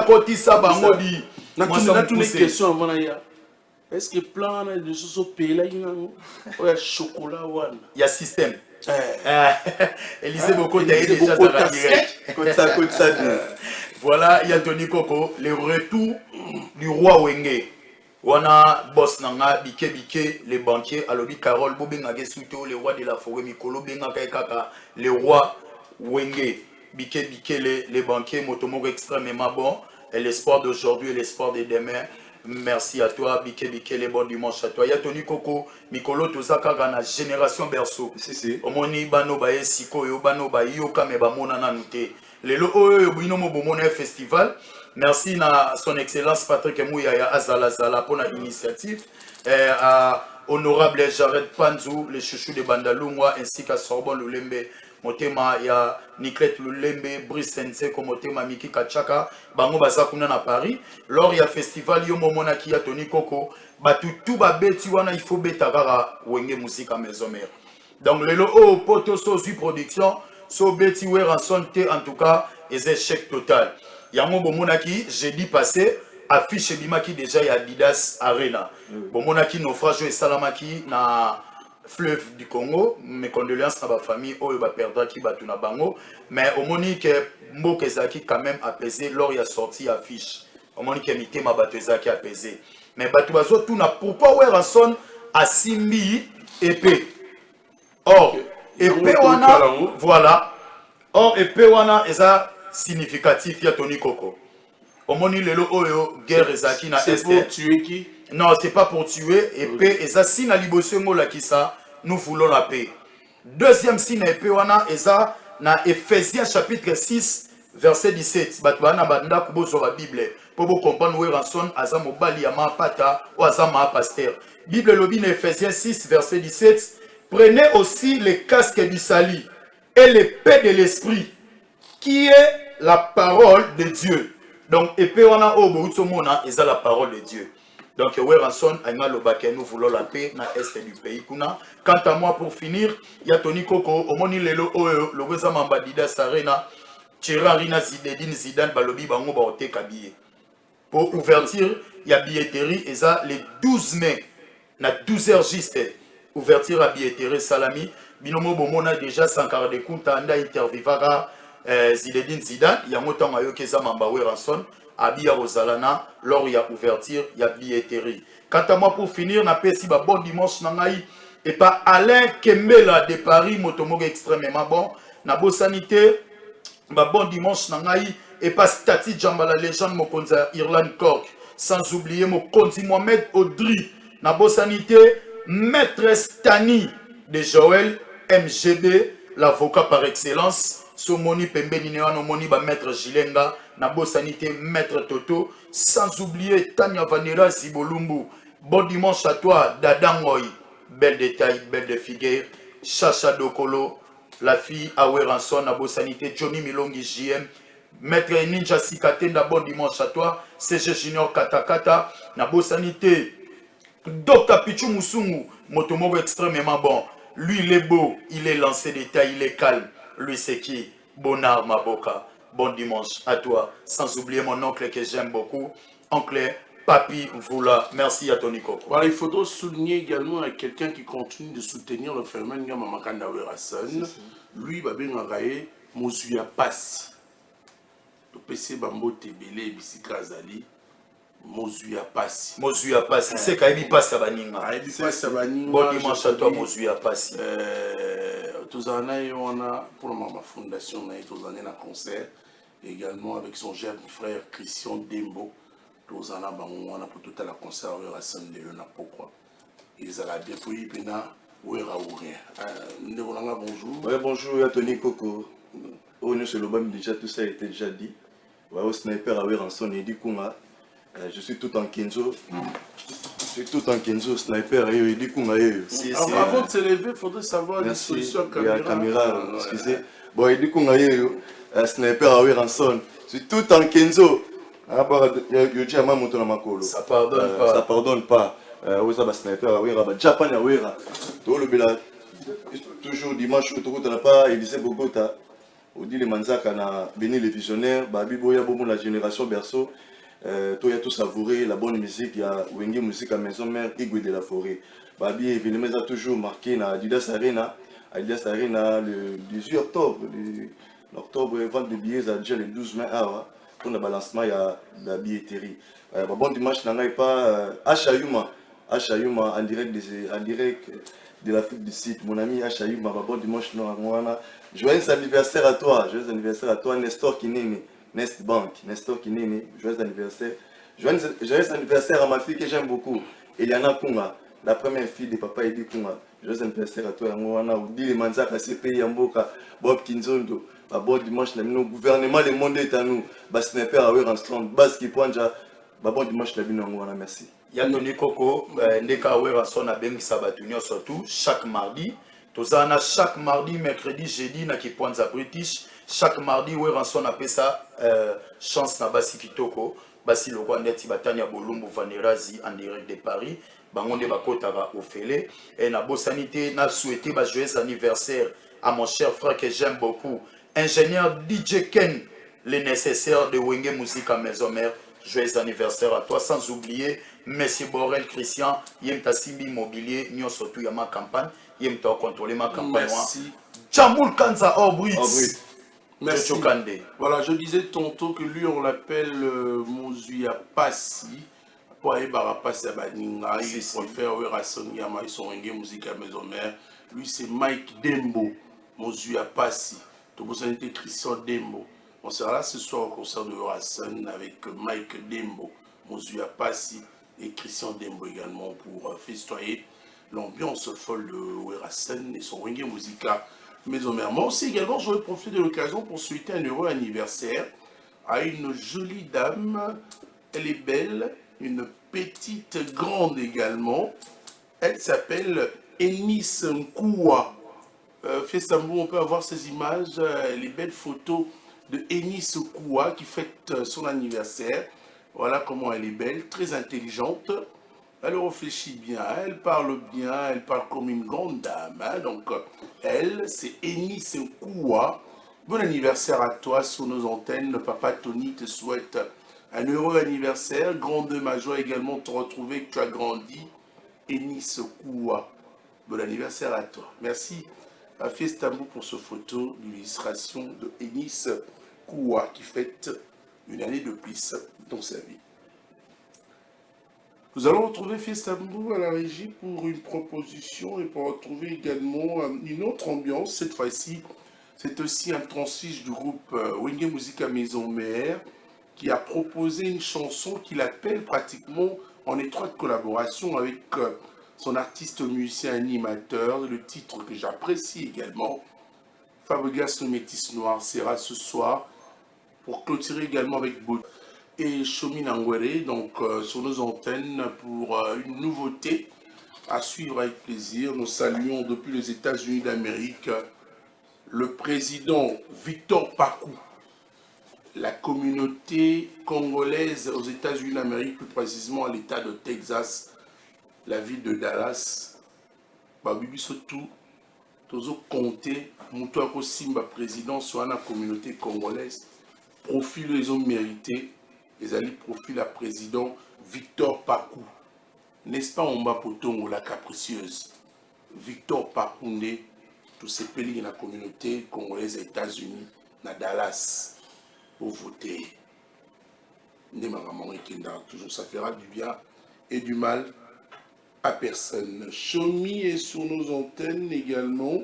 Kotisa Bangodi. Na une question avant là. Est-ce que plan de ce pays là il y a chocolat wana? Il y a système. Élysée Bokota est déjà direct. Voilà, il y a Tony Coco, le retour du roi Wenge. Wana boss nanga bike les banquiers alobi Carole Bobenga gesuto le roi de la forêt Mikolo benga kaka le roi Wenge bike les banquiers motomoko extrêmement bon et l'espoir d'aujourd'hui et l'espoir de demain. Merci à toi bike les bons dimanche à toi. Ya Tony Coco Mikolo tozaka na génération berceau. Si. Omoni bano baye sikoyo bano bayo kame ba mona na nute. Lelo oyo bino mo bomona festival. Merci à son excellence Patrick Mouyaya Azalazala pour l'initiative. À honorable Jared Panzou, les chouchous de Bandalungwa, ainsi qu'à Sorbonne Lulembe, Motema, il y a Niklet Lulembe, Brice Senseko, Motema, Miki Kachaka, Bango Bazakuna à Paris. Lors il y a festival, Yomo Monaki, à Tony Coco, Batu Tuba Beti, il faut Betagara, Wenge Musique à Maison Mère. Donc, le lot, Poto Sosu Production, So Beti Ranson T, en tout cas, est échec total. Yango Bomonaki, jeudi passé, affiche Bimaki déjà y a Adidas Arena. Bomonaki naufrage et Salamaki na fleuve du Congo. Mes condoléances à ma famille, oh ba perdra qui batu na bango. Mais au monique Mbokezaki quand même apaisé lors il a sorti affiche. Au monique mité ma batezaki apaisé. Mais batu bazo tout na pourquoi Ranson a simbi épée. Or épée wana voilà. Or épée wana eza significatif ya Tony Coco. Omoni lelo oyo guerre ezaki na est pour tuer qui? Non, c'est pas pour tuer épée eza sina libosengo la kisa nous voulons la paix. Deuxième signe épée wana eza na Ephésiens chapitre 6 verset 17. Batwana banda kubozo la Bible pour vous comprendre où Ranson aza mobali ya mapata ou aza ma pasteur. Bible lobi na Ephésiens 6 verset 17. Prenez aussi les casques du salut et l'épée de l'esprit qui est la parole de Dieu. Donc, épée wana obo utsomona eza la parole de Dieu. Donc, Weranson, Aïma Lobake, nous voulons la paix dans l'est du pays. Quant à moi, pour finir, il y a Tony Koko, Omoni Lelo, le Wezama Mbadida Sarena, Rina Zidedine Zidane, Balobi, Bango, Baote Kabiye. Pour ouverture, il y a billetterie, et ça, les 12 mai, na 12h juste, ouverture à billetterie Salami, Binomo Bomona déjà, Sankara de Kunta, Anda intervivara Zidedine Zidane, il y a un temps à Yokeza Mamba Weranson, Abia Rosalana, lors il y a ouverture, il y a billetterie. Quant à moi, pour finir, on appelle ici bon dimanche Nangaï, et pas Alain Kembela de Paris, Motomogue extrêmement bon. Na beau sanité, bon dimanche Nangaï, et pas Stati Djamba la légende Mokonza Irland Cork. Sans oublier Mokonzi Mohamed Audry. Na beau sanité, Maître Stani de Joël MGB, l'avocat par excellence. Somoni Pembe Nineano Moni ba Maître Gilenga, Nabo Sanité, Maître Toto, sans oublier Tania Vanera Zibolumbu. Bon dimanche à toi, Dadangoy. Bel détail, belle de figure. Chacha Dokolo, la fille Aweranson, Nabo Sanité, Johnny Milongi JM. Maître Ninja Sikatenda, bon dimanche à toi. CG Junior Katakata, Nabo Sanité. Dr Pichu Musungu, Motomogo extrêmement bon. Lui, il est beau, il est lancé détail, il est calme. Lui, c'est qui? Bonard Maboka. Bon dimanche à toi. Sans oublier mon oncle que j'aime beaucoup. Oncle Papi Voula. Merci à Tony Koko. Voilà, il faudra souligner également à quelqu'un qui continue de soutenir le phénomène Mamakanda Weranson. Lui, Babé Ngaraye, Mozuya Passi. Le PC Bambo Tebele, Bisika Zali. Mozuya Passi. Mozuya Passi. C'est quand il passe à Baninga. Bon dimanche à toi, Mozuya Passi. Tous les années, on a pour ma fondation, on a tous les années un concert également avec son jeune frère Christian Dembo. Tous les années, on a pour tout à la concert à Saint Léon à pourquoi ils allaient bien pour y venir ou rien. Bonjour. Ouais, bonjour à Tony Koko. Oh, nous c'est le bon déjà tout ça a été déjà dit. Ouais, au sniper à Weranson et dit Kunga. Je suis tout en Kenzo. Je suis tout en Kenzo, sniper et il dit Kunga. Avant de se lever, il faudrait savoir la disposition caméra. Excusez. Bon, il dit Kunga, sniper à Weranson. Je suis tout en Kenzo. Ça pardonne pas. Ça pardonne pas. Oza sniper à Wera, Japan à Wera. Toujours dimanche, tu n'as pas Élysée Bogota. On dit les Manzaka na béni les visionnaires, Babi Boya Bobo la génération berceau. Toi, il y a tout savouré, la bonne musique, il y a Wengi musique à maison mère, Igwe de la forêt. Babi évidemment a toujours marqué na Adidas Arena le 18 octobre. L'octobre, vente de billets a déjà le 12 mai. Pour le balancement, il y a la billetterie. Bon dimanche, il n'y a pas Achayuma en direct de l'Afrique du Sud. Mon ami Achayuma, bon dimanche, joyeux anniversaire à toi, Nestor Kinene. Nest Bank, Nestor Kinene, joyeux anniversaire. Joyeux anniversaire à ma fille que j'aime beaucoup, Eliana Kunga, la première fille de papa Edi Kunga. Joyeux anniversaire à toi, Yangwana, Oudi Manzaka, CPI Yamboka, Bob Kinzondo, bon dimanche, le gouvernement, le monde est à nous, Sniper à Weranson, Bas qui pointe, bon dimanche, la Yangwana, merci. Yatoni Koko, Ndeka Weranson a bien Sabatunio surtout, chaque mardi. Tozana chaque mardi, mercredi, jeudi, na qui pointe à British. Chaque mardi, Weranson a fait ça, chance na Basi Kitoko, Basi le roi Neti Batania Bolumbu Vanerazi en direct de Paris, Bangonde Bakotara Ofele, et na Bossanité, na souhaité ma joyeux anniversaire à mon cher frère que j'aime beaucoup, ingénieur DJ Ken, le nécessaire de Wenge Musique à Maison Mère, joyeux anniversaire à toi, sans oublier Monsieur Borel Christian, Yem Tassimbi Immobilier, Nyon surtout y a ma campagne, Yem ta contrôler ma campagne. Merci. Jamoul Kanza Orbrit. Merci. Voilà, je disais tantôt que lui, on l'appelle Mozuya Passi. Pour aller Passi à Baninga, il préfère Weranson Yama, ils sont en musique à Maison Mère. Lui, c'est Mike Dembo, Mozuya Passi. Tout le monde Christian Dembo. On sera là ce soir au concert de Weranson avec Mike Dembo, Mozuya Passi et Christian Dembo également pour festoyer l'ambiance folle de Weranson et son ringue musica Maison Mère. Moi aussi également, j'aurais profité de l'occasion pour souhaiter un heureux anniversaire à une jolie dame. Elle est belle, une petite grande également. Elle s'appelle Enis Nkoua. Festambo, on peut avoir ces images, les belles photos de Enis Nkoua qui fête son anniversaire. Voilà comment elle est belle, très intelligente. Elle réfléchit bien, elle parle bien, elle parle comme une grande dame. Hein. Donc, elle, c'est Eni Koua. Bon anniversaire à toi sur nos antennes. Le papa Tony te souhaite un heureux anniversaire. Grande ma joie également de te retrouver, que tu as grandi. Eni Koua. Bon anniversaire à toi. Merci à Fiestambo pour ce photo d'illustration de Enis Koua qui fête une année de plus dans sa vie. Nous allons retrouver Fiestambo à la régie pour une proposition et pour retrouver également une autre ambiance. Cette fois-ci, c'est aussi un transfige du groupe Wenge Musica Maison Mère qui a proposé une chanson qu'il appelle pratiquement en étroite collaboration avec son artiste musicien animateur. Le titre que j'apprécie également, Fabregas le Métis Noir, sera ce soir pour clôturer également avec Beau et Chomi Nangwere, donc sur nos antennes pour une nouveauté à suivre avec plaisir. Nous saluons depuis les États-Unis d'Amérique le président Victor Pakou, la communauté congolaise aux États-Unis d'Amérique, plus précisément à l'État de Texas, la ville de Dallas. Babibi surtout, Tozo Comté, Moutouako Simba, président sur la communauté congolaise, profil les ont mérité. Les alliés profil à président Victor Pakou. N'est-ce pas Omba Potongo, la capricieuse? Victor Pakoundé, tous ces pays dans la communauté congolaise des États-Unis, dans Dallas, pour voter. Toujours ça fera du bien et du mal à personne. Chomi est sur nos antennes également.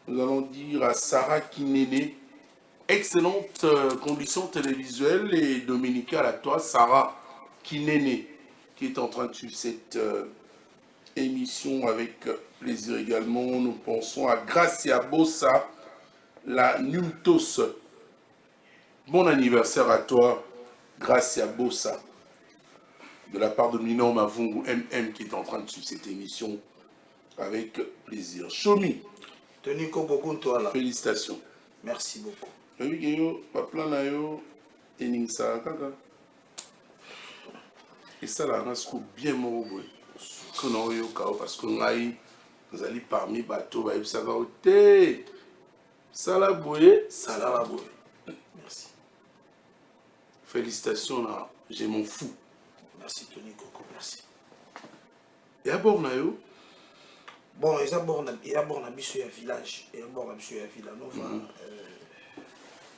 Nous allons dire à Sarah Kinene. Excellente condition télévisuelle et dominicale à toi, Sarah Kinene, qui est en train de suivre cette émission avec plaisir également. Nous pensons à Gracia Bossa, la Nultos. Bon anniversaire à toi, Gracia Bossa, de la part de Minon Mavungu MM, qui est en train de suivre cette émission avec plaisir. Chomi, Tony Kokokun, toi là. Félicitations. Merci beaucoup. Oui, plan na yo eningsaka kaka esalaka siko bien moko boye soki na oyoka o parce que ngai nazali parmi bato bayebisaka o te sala boye sala boye. Merci. Félicitations na je m'en fous. Merci Tony Koko, merci. Ya bord na yo bon eza bord na biso ya village et bord na biso ya Villanova.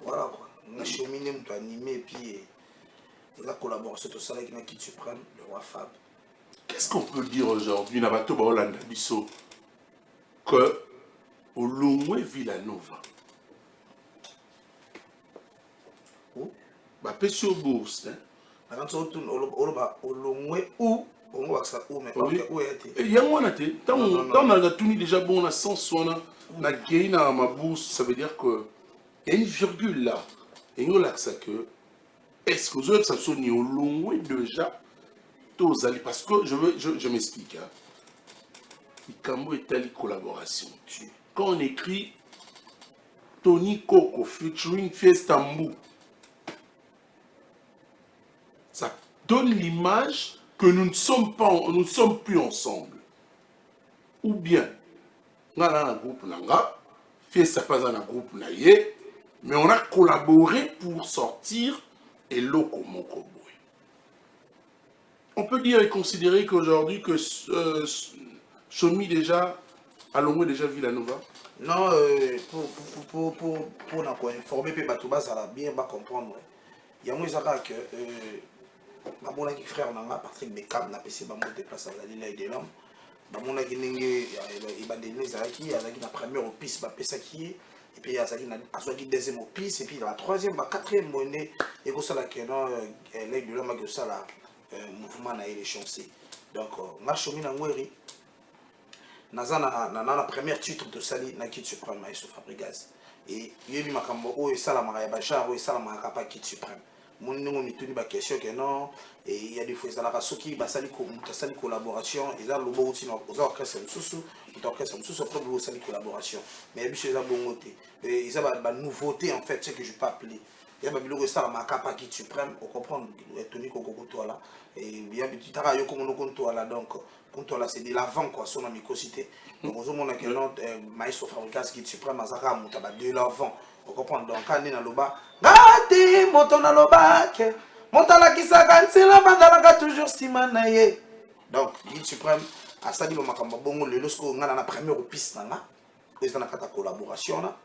Voilà quoi. On a cheminé, on a animé et puis la collaboration tout ça avec la Kid Suprême, le roi Fab. Qu'est-ce qu'on peut dire aujourd'hui na bato ba Hollande biso que au Lomwe Villanova ba pesi au bourse hein quand on tourne au Lomwe ou on va ça où mais où est il y a moi te tant on a tuni déjà bon na sens wana na gei na ma bourse, ça veut dire que il y a une virgule là. Et nous là que est-ce que vous avez ça sonné au long déjà tous allez parce que je m'explique. Hein. Ikambo est telle collaboration. Quand on écrit Tony Koko featuring Fiestambo, ça donne l'image que nous ne sommes plus ensemble. Ou bien, nous avons un groupe Nanga, Fiesta pas dans un groupe Naye. Mais on a collaboré pour sortir et Loko Moko Boy. On peut dire et considérer qu'aujourd'hui que Chomi déjà, Alomwe déjà Villanova. Non, pour informer Pébatouba, ça va bien comprendre. Il y a un que mon frère Nanga, Patrick Bekam, n'a pas essayé de déplacer à la ligne des lames. Mon il a la première piste, et puis il y a la deuxième piste, et puis la troisième, la quatrième monnaie, et comme ça, l'aigle de l'homme a ça, mouvement a été chancé. Donc, on a choisi dans Ngweri, dans la première titre de Sali, na Kid Supreme, Maïso Fabregas. Et il y a eu Makambo, et ça, la Maria Bachar, et ça, la Maria Kid Supreme. Mon nom est tenu par question que non, et il y a des fois, ça qui va sali collaboration, et là, le bon outil, aux orchestres, propre sali collaboration. Mais il y a des bon côté. Et il y a une nouveauté, en fait, ce que je peux appeler. il y a babiloko ça la makapa qui suprême on comprend Tony Koko toi là et bien petit tara yo comme on toi là donc pour toi là c'est de l'avant quoi son amicosité donc aux hommes que non maïs fabricas qui suprême azaka mutaba de l'avant on comprend donc quand na loba ngati moto na loba ke motala kisaka nsela bandala toujours simana ye donc guide suprême à ça dit makambo bongo le lorsque on a la première piste na ils ont la collaboration là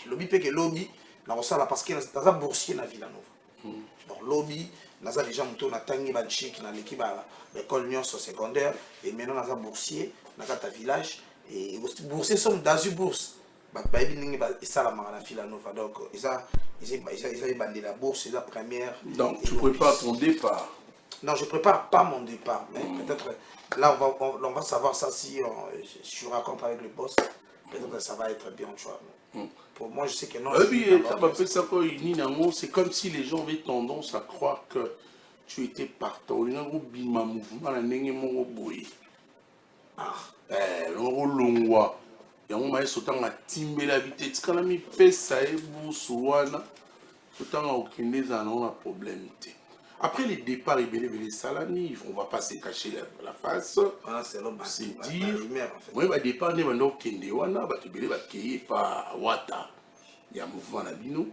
lobby peut que lobby na ça parce que dans un boursier na Villanova donc lobby naza déjà muto na tangi ba chic na l'équipe à l'école Lyon secondaire et maintenant dans un boursier na kata village et boursiers sont dans une bourse ba ningi ba ça la na Villanova donc ils bandé la bourse c'est la première donc tu prépares ton départ. Non, je prépare pas mon départ, mais peut-être là on va savoir ça si je raconte avec le boss, peut-être que ça va être bien, tu vois. Pour moi, je sais que non. C'est comme si les gens avaient tendance à croire que tu étais partant. Il y a un mouvement, il y a un maïs autant à timber la vitesse. Quand on fait ça, il y a un problème. Après les départs, les salami, on ne va pas se cacher la face. C'est dire. Oui, le départ, on va kende wana, batubele bakeye pa wata. Il y a un mouvement à bino.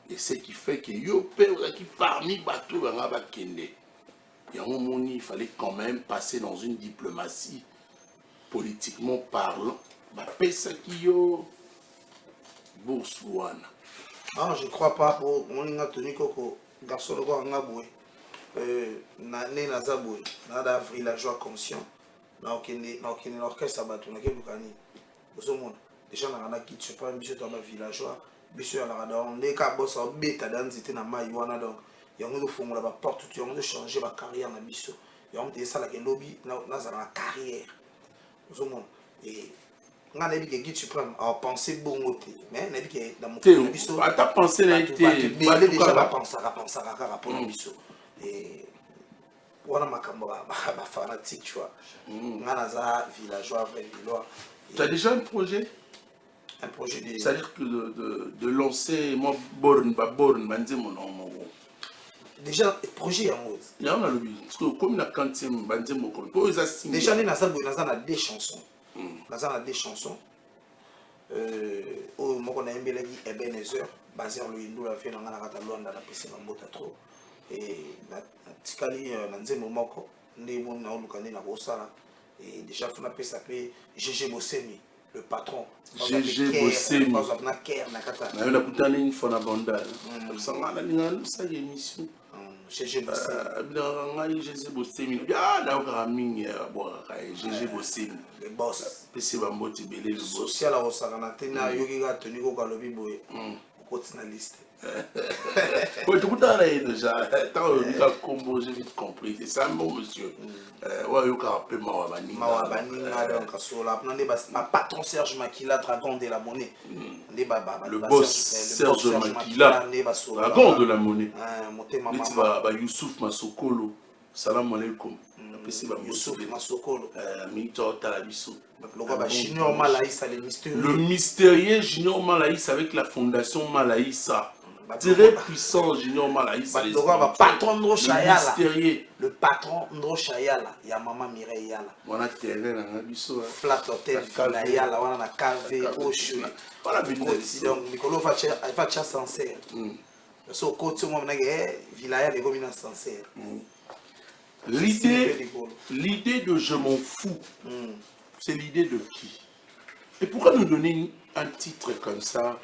Et c'est qui fait que yo peur qui parmi bateau va bakende. Il y a un moment il fallait quand même passer dans une diplomatie politiquement parlant. Pesa qui yo bourse wana. Non, je ne crois pas pour mon Tony Koko garçon de quoi ngaboué. Né na zaboué, na da villageois conscient. Na okende l'orchestre bateau na kebukani. Ozomonde. Déjà na kana qui tu prends biso to ba villageois, biso ya la radon ndeka bossa beta danzité na mai wana donc. Yango do fongola ba porte tu yango de changer ba carrière na biso. Yango te sala ke lobby na za na carrière. Ozomonde. Et nga nebi ke guide suprême a pensé bongo te mais nebi ke dans mon biso ta pensée n'a été mais déjà la penser rapport na biso et wana makambo ba fanatique tu vois nga naza villageois vrai villois. Tu as déjà un projet de c'est-à-dire que de lancer moi born manze mon nom déjà projet en mode il y a un lobby parce que comme na quantième manze mon ko za signer déjà naza na des chansons naza des chansons oyo moko nayembelaki Ebenezer bazer loyindo la fe nanga na kata lwanda na pesi na mbota trop et natikali na nzembo moko nde moni naoluka nde na kosala et déjà funa pesa pe GG Bossemi le patron GG Bossemi na care na kata na kutana une fois na banda sanga na linga ça émission GG Bossemi GG Bossemi bien na okamingi bon GG Bossemi le boss pesi ba mboti belé le boss social a osakana tena yoki ga Tony Koko lobi boye na liste. Oui, tout le monde déjà. Tant que le combo, j'ai vite compris. C'est ça, mon monsieur. Ouais, il y a un peu Mawabani. Mawabani, ma patron Serge Makila, dragon de la monnaie. Le boss Serge Makila, dragon de la monnaie. Youssouf Masokolo. Salam alaikum. Youssouf Masokolo. Le mystérieux Junior Malaïs avec la fondation Malaïsa. Très puissant Junior Malaïsa. Le patron Ndro Chayala. Il y a maman Mireille Yala. On a terrain Flat Hotel Yala. On a KV Oshwe. Donc Nicolo va sincère. Parce que côté moi Vilaya les gomina sincère. L'idée de je m'en fous, c'est l'idée de qui? Et pourquoi nous donner un titre comme ça?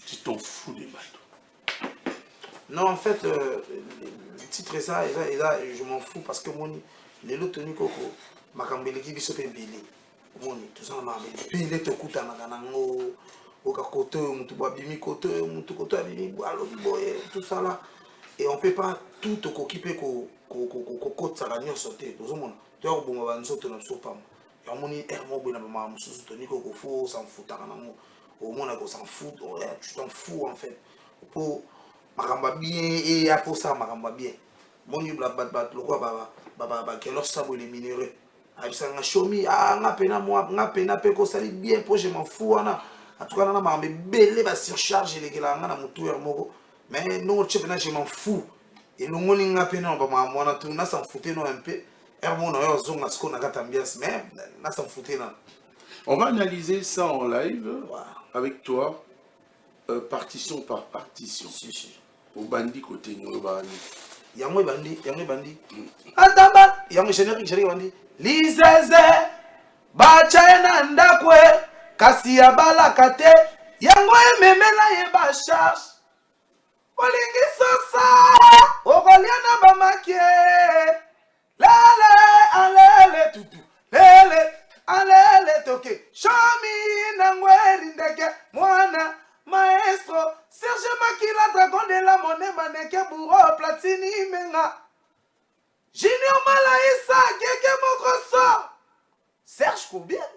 Tu t'en fous des bateaux. Non, en fait, le titre est ça, je m'en fous parce que les lots Tony Koko, ma cambelle qui vit belé. Tout ça, ma belé te coûte à Naganango, au côté, côté, tout ça là. Et on ne peut pas tout occuper côté ça la sauter. Tout le monde, tu as bon avancer ton sopam. Et on m'a hermo na mama mususu Tony Koko faut s'en foutre au monde qu'on s'en fout, tu t'en fous en fait. Pour makamba bien et à pour ça makamba bien. Mon yubla bat le quoi baba que leur sabo les minéraux. Ah ça nga chomi nga pena moi nga pena pe ko sali bien pour je m'en fous ana. En tout cas na ma belé ba surcharge les gars nga na mutu hermo. Mais non, je m'en fous. Et nous, on a peine, on a s'en foutu un peu. Et on a zone à ce qu'on a ambiance, mais on a s'en foutu. On va analyser ça en live avec toi, partition par partition. Au bandit côté Nyobani. Yango bandi. Ataba, yango générique bandi. Lizeze, bachena ndakwe, kasi ya balakate, yango ememela ye ba charge. Olingi sosa, okoliana bamakie. Lele, alele tutu, lele, alele toke. Shomi nangweli ndeke, mwana. Maestro, Serge Makila Dragon de la Monnaie Maneke Bourreau Platini Menga Junior Malaïsa Keke Mokoso Serge Combien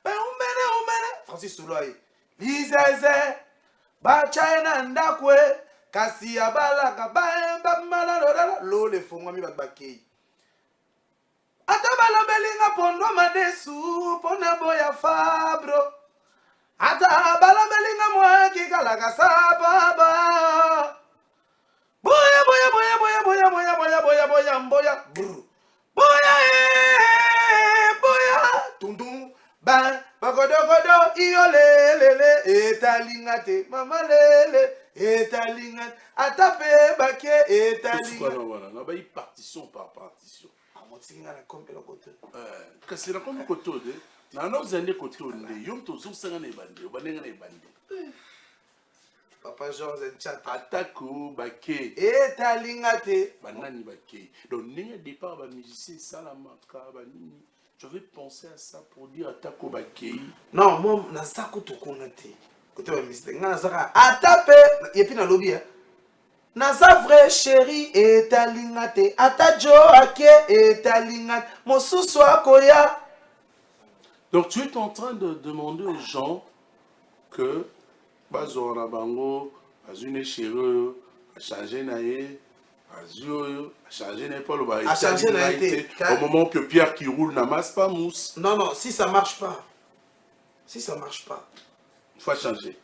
Ben Oumene Francis Souloy Lizeze Bachaina Ndakwe Kasi Abala Kabaemba Malala Lole Fongami Bakbakei Atabala Belinga Pondo Madesu Pona Boya Fabro Ata balamelinga mwaki kalaka sababa boya boya tundum ba bagodogodo iyo lele etalingate mama lele etalingate atape bake etalingate Voilà, on va y partition par partition. amotinga na kompela kote Kasi na comme côté de na nous allons côté de yom to sanga na bande obanenga na bande. Papa Jean Zenchat Atako bake etalingate banani bake. Donc ninga départ ba musicien salamaka ba nini. Je vais penser à ça pour dire atako bake. Non, moi na sako to konate. Côté ba musicien nga na saka atape et puis na lobby Naza vrai chéri etalingate atajo ake etalingate mosusu akoya. Donc tu es en train de demander aux gens que bazora bango azune chéri a changé naé azio a changé n'est pas le ba A changé naé au moment que Pierre qui roule n'amasse pas mousse. Non, si ça marche pas. Si ça marche pas. Il faut changer.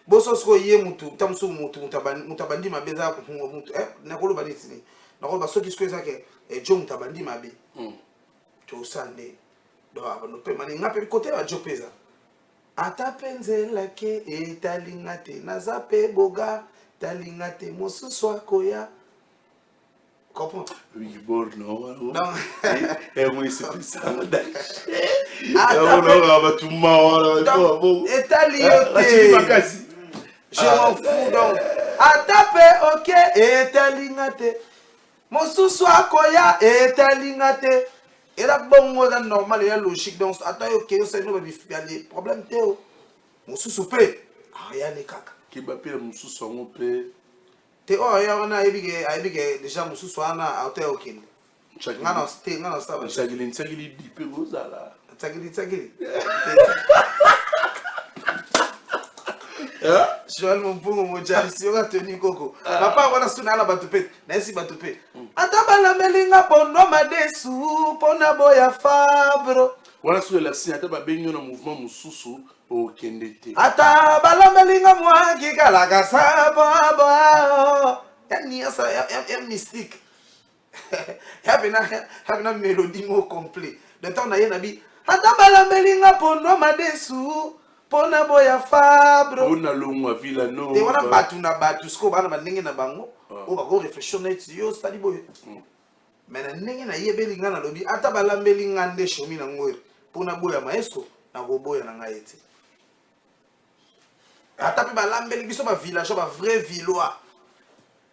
Bososko ye mutu tamso mutu mutabandi mabeza mutu nakolo banitini. Nakolo basoki sko ezake jo mutabandi mabe. To sande. Do abano pe mani ngape côté ba jopeza. Ata penzela ke etalingate nazape boga talingate mosusu akoya. Comprends? Oui, bon, non. Non. Et moi, c'est plus ça. Ah, tout mort. Etaliote. Je m'en fous donc. Atape, ok, etalingate. Mosusu akoya, etalingate. Et la bonne dans normal et logique donc attends ok c'est nous il y a des problèmes théo mosusu pe rien ne kaka qui bapé mosusu on pe théo ya on a ebige déjà mosusu ana auto ok ngana stay ngana staba tsagili dipe bozala tsagili Joël mon bon mon jari si on a tenu coco papa wana suna la batupé na si batupé atabala melinga bondo madesu pona boya fabro wana sur la signe ataba benyo na mouvement mususu au kendete atabala melinga mwaki kalaka sababa yani ça ya mystique havina mélodie mot complet de temps na yenabi atabala melinga bondo madesu Pona boya fabro. Pona longwa villa no. Et wana batu na batu sko bana bandenge na bango. O ba go réflexion na yo stadi boy. Mais na ndenge na yebeli nga na lobi ata balambeli nga nde shomi na ngwere. Pona boya maestro na go boya na nga yete. Ata pe balambeli biso ba villageois ba vrai villois.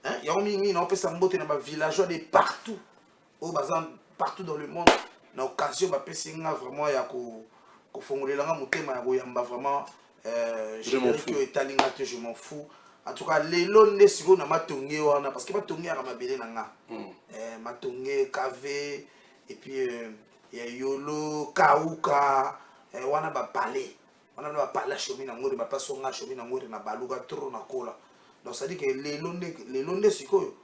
Hein, ya mingi na opesa mbote na ba villageois de partout. O bazan partout dans le monde. Na occasion ba pesi nga vraiment ya ko fongolela motema ya boyamba vraiment je m'en fous etalingate je m'en fous en tout cas lelo nde siko na matonge wana parce que matonge ya mabele na nga matonge kave et puis yolo kauka wana ba palais wana ba palais chomi na ngori ba paso nga chomi na ngori na baluga trop na kola donc ça dit que lelo nde siko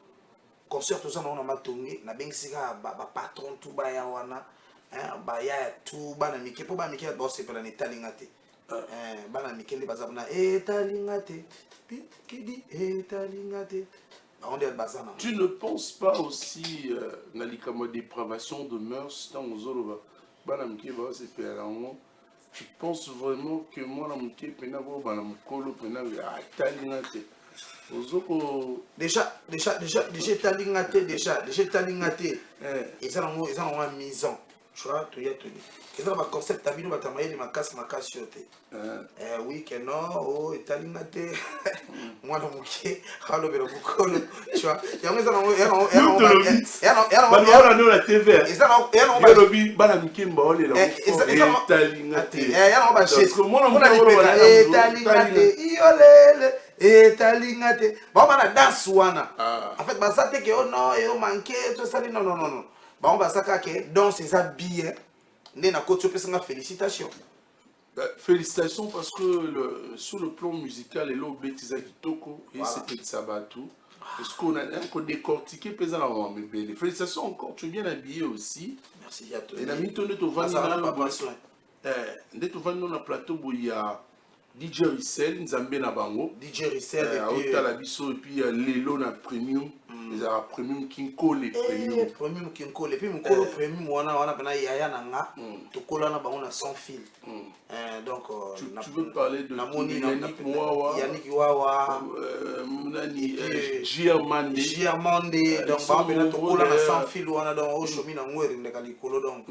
concert tout ça na matonge na bengisika ba patron tout ba ya wana baya tout bana mike po ba mike ba sepela ni talingate bana mikele bazabna etalingate kidi etalingate on dit bazana. Tu ne penses pas aussi nalikamo dépravation de mœurs dans ozoloba bana mikele ba se faire vraiment. Tu penses vraiment que moi na mikele pena bo bana mukolo pena atalingate ozoko déjà talingate déjà talingate et ça on maison tu vois tu y a tenu et ça va concept tabino batamaye ni makasi yote oui que non oh talingate moi no muke halo bero bukolo tu vois ya ngeza no la TV et ça no lobi bana mikemba ole la talingate ya no ba chez moi no talingate iolele etalingate bana dance wana en fait basate que oh non et oh manqué tout ça non bon basaka que danse ça bien né na côté pesa félicitations. Félicitations parce que sur le plan musical et l'eau bêtise kitoko et c'était Sabatou parce qu'on a décortiqué pesant mais les félicitations encore tu es bien habillé aussi. Merci à toi. Et la mito de Tovani na plateau où il y a DJ Rissel Nzambe na bango DJ Rissel et puis la biso et puis Lelo na premium les a premium Kinko les premium Kinko et puis mon colo premium wana pena yaya nanga to kola na bango na sans fil donc tu veux parler de Yannick Wawa Munani Giamande donc bango pena to kola na sans fil wana donc o shomi na ngwere ndeka likolo donc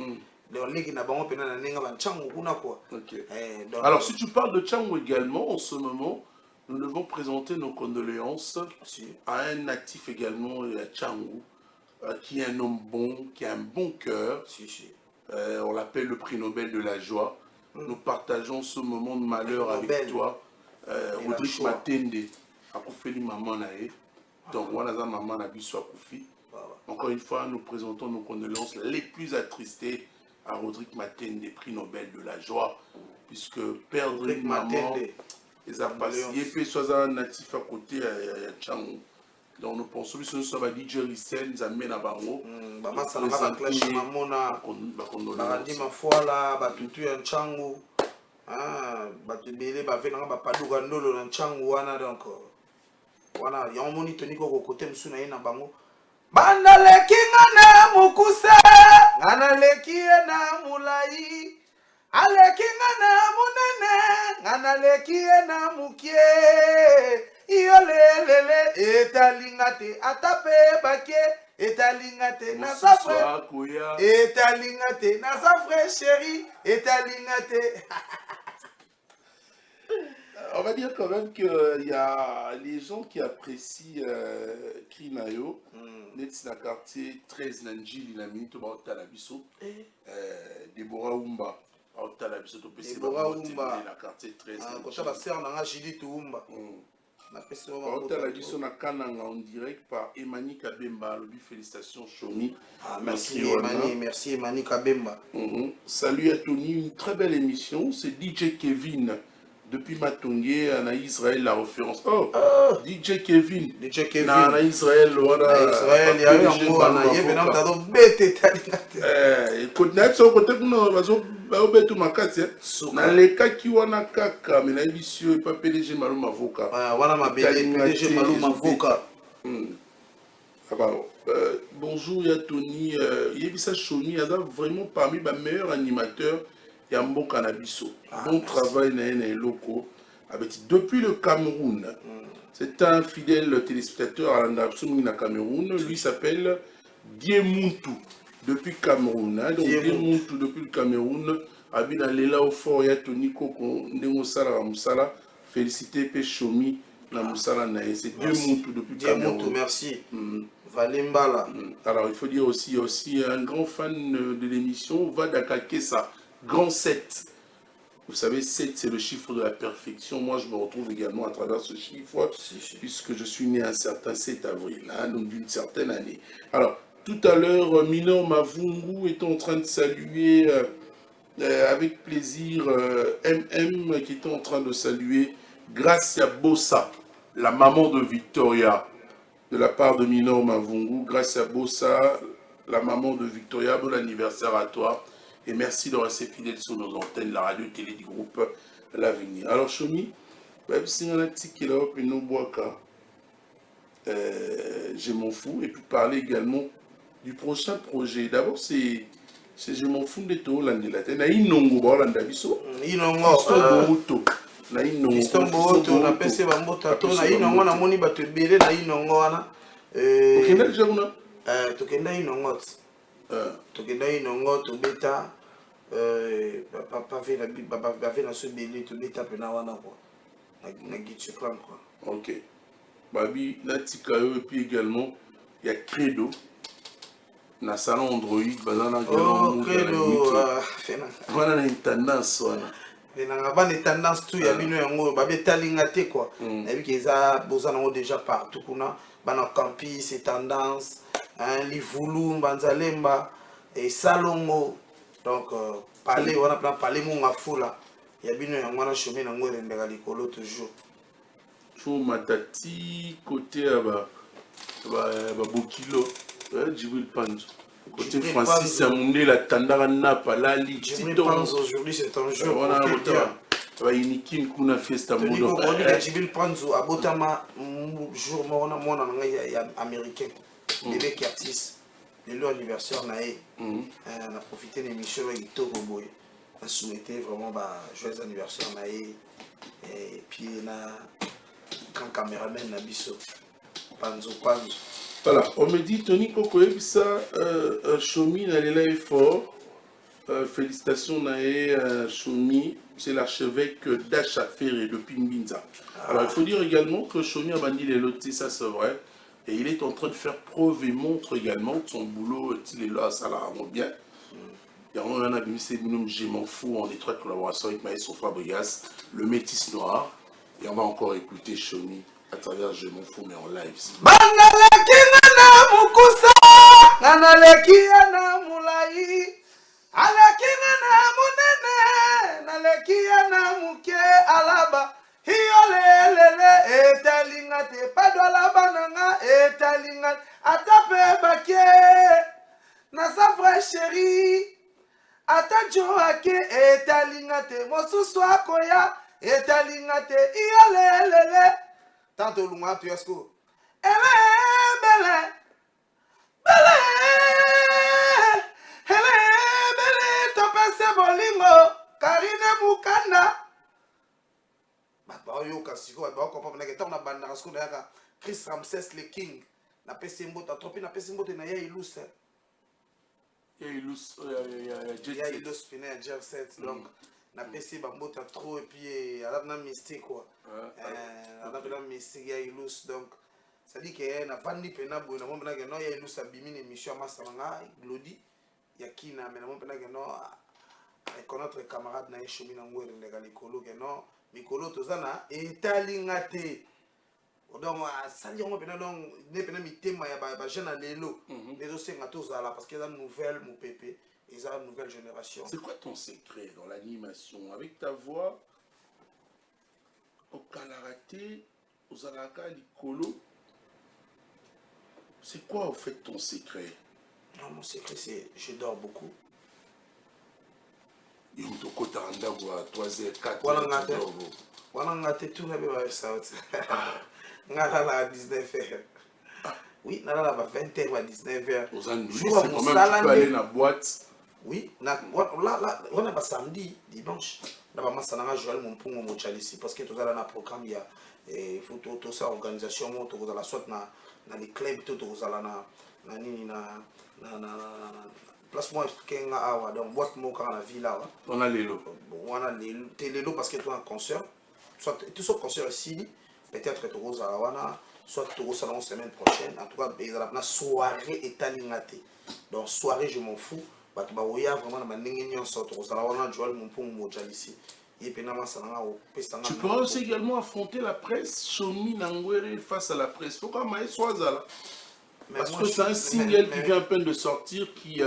alors si tu parles de Tchango également, en ce moment, nous devons présenter nos condoléances à un actif également, Tchango, qui est un homme bon, qui a un bon cœur. On l'appelle le prix Nobel de la joie. Nous partageons ce moment de malheur avec toi. Rodrigue Matende, Akoufeli Maman Nae. Donc, voilà, Maman Nabiso Akoufi. Encore une fois, nous présentons nos condoléances les plus attristées à Rodrigue Matende, des prix Nobel de la joie, puisque perdre une maman, les a passés, et puis soit un natif à côté à Tchango. Donc nous pensons que ce soit DJ Rissel, nous amène à Bango. Maman, ça va clash mamona, barandi ma foi là, batutu en Tchango, batubele, bavenanga, bapadouga ndolo en Tchango, wana donc, wana, y a un moni toni ko côté msuna ina Bango. Bandaleki ngana mukuse nganaleki na mulai aleki ngana munene nganaleki na mukie iyolelele etalingate atape bakie etalingate na safre etalingate na safre chérie etalingate. On va dire quand même qu'il y a les gens qui apprécient Krinayo, dans le quartier 13 Nanjili, la minute au Talabiso, Deborah Oumba, au Talabiso, Deborah Oumba, dans le quartier 13 Nanjili. Quand tu vas faire un Jili Oumba. Au Talabiso, na Kananga en direct par Emani Kabemba, le félicitations Chomi. Merci Emani, merci Emani Kabemba. Salut à Tony, une très belle émission, c'est DJ Kevin. Depuis Matongé, en Israël, la référence. Oh, DJ Kevin. DJ Kevin. En Israël, voilà. Israël, il y a eu un mot, il y a eu un mot, bête, écoute, n'a pas côté pour nous, parce que bête ma carte, dans les cas qui ont un caca, mais la mission est pas PDG Malum avocat. Voilà ma PDG Malum avocat. Bonjour, il y a Tony, il y a Bissa Choni, il y a vraiment parmi les meilleurs animateurs. Il y a un bon cannabis. Bon travail dans les locaux. Depuis le Cameroun, c'est un fidèle téléspectateur à la Cameroun. Lui s'appelle Diemuntu. Depuis Cameroun. Donc Diemuntu depuis le Cameroun. Habite dans l'élan au fort. Il y a Tony Koko. Musala. Félicité Péchomi. La Musala Nae. C'est Diemuntu depuis le Cameroun. Diemuntu, merci. Valimbala. Alors il faut dire aussi, il y a aussi un grand fan de l'émission, Vadaka Kessa. Grand 7. Vous savez, 7, c'est le chiffre de la perfection. Moi, je me retrouve également à travers ce chiffre, puisque je suis né un certain 7 avril, donc d'une certaine année. Alors, tout à l'heure, Minor Mavungu est en train de saluer avec plaisir MM, qui est en train de saluer Gracia Bossa, la maman de Victoria, de la part de Minor Mavungu. Gracia Bossa, la maman de Victoria, bon anniversaire à toi. Et merci de rester fidèle sur nos antennes, la radio-télé du groupe l'avenir. Alors, Chomi, si on a dit qu'il a et nous boaka, je m'en fous. Et puis parler également du prochain projet. D'abord, c'est je m'en fous de tout l'année. Na inongo ba landa biso. Inongo. Na inongo. Istombo na pese ba mbota to na inongo na moni bato ebele na inongo wana. Okenda déjà kuna? Tokenda inongo. Tokenda inongo to beta papa fait na so belé to beta pena wana quoi. Na gitsu plan quoi. OK. Babi la tikayo et puis également il y a Credo. Na salon Android bazana également Credo wana na tendance wana venanga bana tendance tout ya bino yango babetalinga te quoi na bi keza bozana ngo déjà partout kuna bana campus c'est tendance li vulu banzalemba et salongo donc parler wana plan parler mo ngafula ya bino yango na chemin na ngore ndeka likolo toujours faut matati côté ba bokilo Djibril Panzo. Côté Francis Amoundé, la Tandara Napa, Lali, Djibril Panzo, aujourd'hui c'est un jour. On a un Inikin Kuna Festa Mono. Djibril Panzo, à Botama, jour mort, on a un américain, bébé qui artiste. Le anniversaire, on a profité de l'émission avec Togo Boy. On a souhaité vraiment joyeux anniversaire, et puis on a un caméraman, Nabiso. Panzo. Voilà, on me dit Tony Kokoe, ça, Chomi, il est fort. Félicitations, Chomi, c'est l'archevêque d'Achaferre de Pimbinza. Alors, il faut dire également que Chomi a bandit les lotis, ça c'est vrai. Et il est en train de faire preuve et montre également que son boulot, il est là, ça l'a bien. Il y a un ami, c'est Je m'en fous, en étroite collaboration avec Maël Fabregas, le métis noir. Et on va encore écouter Chomi à travers Je m'en fous, mais en live. Mukusa nalekia na mulai alekia na munene nalekia na muke alaba hiyo lelele etalinga te pado alaba nanga etalinga atape bakie na sa vraie chérie atajo ake etalinga te mosusu akoya etalinga te hiyo lelele tanto lunga tu yasko bele topese bolingo Karine Mukanda bayoka siko bakopa na ketor na banda kasko na Chris Ramses le King na pese mbota tropi na pese mbota na ya ilus pina Jeff set donc na pese bambota trop et puis na mystique quoi na mystique ya ilus donc ça dit que na vandi pena boy na mona que no ya ilusa bimine émission masalanga Glody ya kina mais na mona que no avec notre camarade na Chomi na ngore ndeka likolo que no mikolo tozana etalinga te donc sali on pena donc ne pena mitema ya ba jeune lelo les osenga tozala parce que la nouvelle mon pépé et la nouvelle génération. C'est quoi ton secret dans l'animation avec ta voix au calarate aux alaka likolo? C'est quoi au fait ton secret? Non, mon secret c'est je dors beaucoup. Il me toko taranda à 3h 4h. Voilà ngate tout na beba sauti. Ngala la 19h. Oui, nala la 20h à 19h. Aux années, c'est quand même tu peux aller dans la boîte. Oui, là on a pas samedi, dimanche. Là ba masananga Joël mon pongo mo chalisi parce que tout ça là na programme il y a faut tout ça organisation mo to la soit na les clubs tout aux alana na nini na place moi kenga awa donc boîte mo quand la ville là on a les lots télélo parce que tu as un concert soit tout ce concert ici peut-être que aux alawana soit au salon semaine prochaine en tout cas il y a la soirée étalingate donc soirée je m'en fous bah tu vas oya vraiment na ndenge nyonso to aux alawana Joël mon pont mo jalisi. Tu pourras aussi également affronter la presse, Chomi Nangwere face à la presse. Faut quand même soit là. Parce que c'est un single qui vient à peine de sortir qui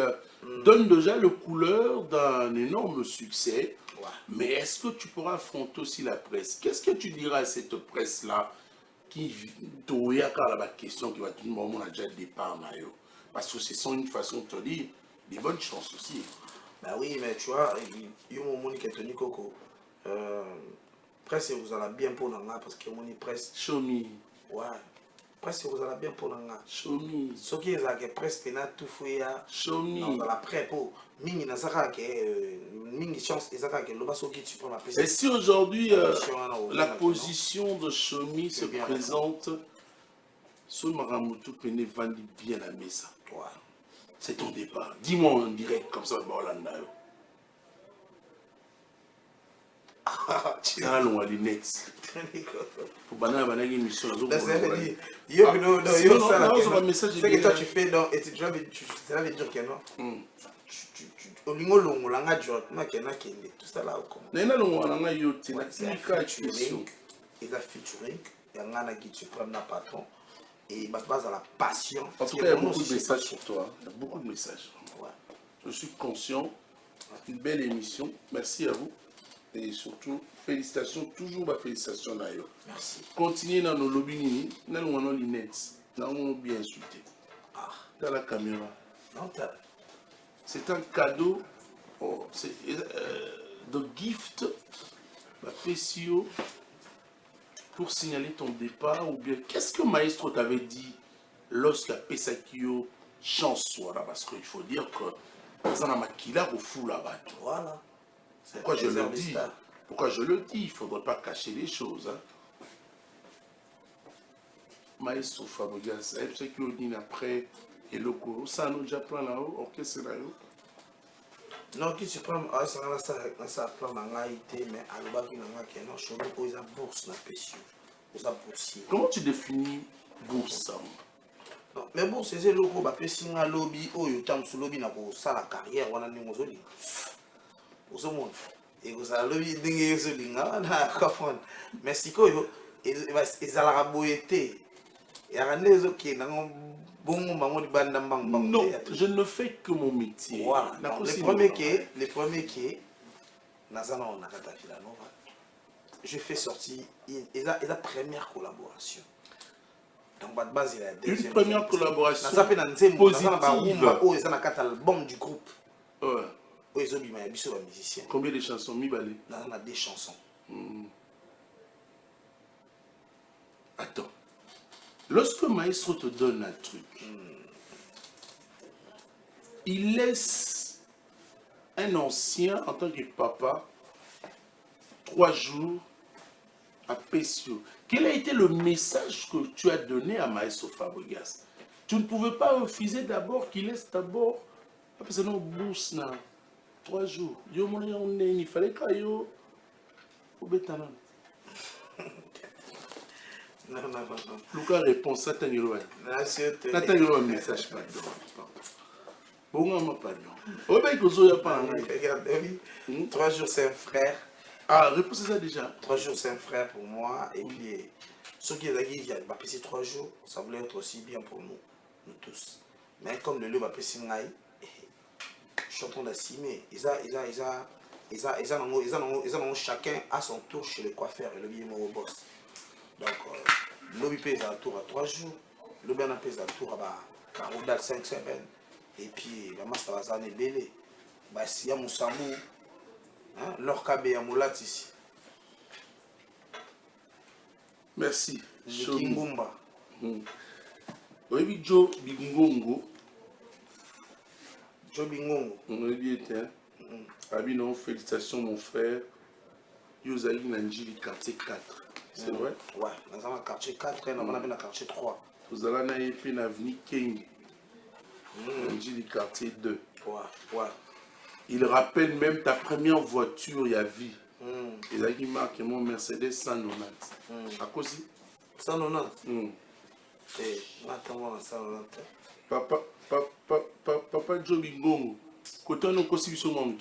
donne déjà le couleur d'un énorme succès. Ouais. Mais est-ce que tu pourras affronter aussi la presse? Qu'est-ce que tu diras à cette presse-là qui il y a la question qui va tout le monde a déjà départ Mayo? Parce que c'est une façon de te dire des bonnes chances aussi. Bah oui, mais tu vois, il y a un moment qui est tenu coco. Presque vous allez bien pour Nanga parce que on est presque. Show me. Ouais. Presque vous allez bien pour Nanga. Show me. Ce qui est presque na tout fait ya. Show me. Dans la pré pour mingi na saka que mingi chance ezaka que loba soki tu prends la piste. Et si aujourd'hui la position de Shomi se présente, ce Maramutu Pene Vandi bien à Mesa. C'est ton départ. Dis-moi en direct comme ça, Bolanda. Allons à l'INET. Pour banana banana émission. C'est que toi tu fais dans et tu vas dire que non. Olingo longo langa jot na kena kende tout ça là comme. Nena longo langa yote na tika featuring et la featuring yanga na qui tu prends na patron et base à la passion. En tout cas, il y a beaucoup de messages sur toi. Il y a beaucoup de messages. Ouais. Je suis conscient. Une belle émission. Merci à vous. Et surtout, félicitations. Toujours ma félicitation d'ailleurs. Merci. Continuez dans nos lobbying. Nous avons les nets. Nous avons bien insulté. Dans la caméra. Non, c'est un cadeau. Oh, c'est de gift. Ma PCO. Pour signaler ton départ, ou bien qu'est-ce que Maestro t'avait dit lorsqu'il a Pesakio chance soit là, parce qu'il faut dire que ça n'a maquillé au fou là-bas. Voilà. Pourquoi je le dis? Pourquoi je le dis? Il ne faudrait pas cacher les choses. Hein. Maestro Fabogas, Pesakio dit après et le cours, ça nous déjà prend là-haut, orchestre là-haut. Non, qui se prend, ça prend un été, mais à l'obak, il y a un chose pour la bourse, la pression. Comment tu définis bourse? Non, mais bourse, c'est le gros, parce que si on a lobby, ou il y a un lobby, ça la carrière, on a un lobby. Pour ce monde. Et vous avez lobby, mais si quoi, ils ont la boété. Il y a un autres qui ont bon, non, je ne fais que mon métier. Voilà. Les premiers qui je fais sortir la première collaboration. Donc, base, il a une première collaboration positive. Album du groupe. Ouais. Combien de chansons? On a des chansons. Attends. Lorsque Maestro te donne un truc, il laisse un ancien en tant que papa 3 jours à Pescio. Quel a été le message que tu as donné à Maestro Fabregas? Tu ne pouvais pas refuser d'abord qu'il laisse d'abord parce que non bourse 3 jours. Il fallait qu'il au bétanan. Non. Lucas répond ça, t'as un message, pardon. Bon, pardon. Regarde, 3 jours, c'est un frère. Ah, répondez ça déjà. 3 jours, c'est un frère pour moi. Et puis, ceux qui ont dit que 3 jours, ça voulait être aussi bien pour nous tous. Mais comme le lieu va passer, je suis en train d'assumer. Ils ont chacun à son tour chez le coiffeur et le billet au boss. Donc, l'objet pèse à tour à 3 jours, le bien pèse à tour à Rodal 5 semaines, et puis la masse va s'enébélé. Si y a mon samou, leur cabé à moulat ici. Merci. Kingumba. Oui, Joe Bingongo. Joe Bingongo. On a dit, Abino, félicitations, mon frère. Yozali Nanjili, quartier 4. C'est vrai? Ouais, dans le quartier 4, on a le quartier 3. Vous allez dans l'avenue King. Nanjili, quartier 2. Ouais. Il rappelle même ta première voiture, il y a vie. Il a dit marque mon Mercedes 190. À cause de 190? Et attends, 190. Papa Joe Bingongo. Côté on a aussi son nom.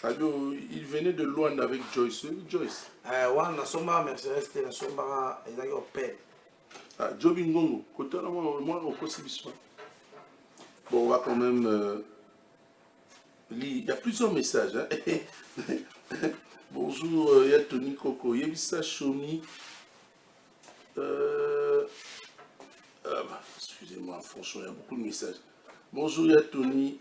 Il venait de loin avec Joyce. Joyce. Ouais, somba Mercedes, na somba il a eu père. Ah, Joe Bingongo. Côté on a moi au aussi. Bon, on va quand même. Il y a plusieurs messages. Hein. Bonjour, il y a Tony Coco. Il y a Vissa Chomi. Excusez-moi, franchement, il y a beaucoup de messages. Bonjour, il y a Tony.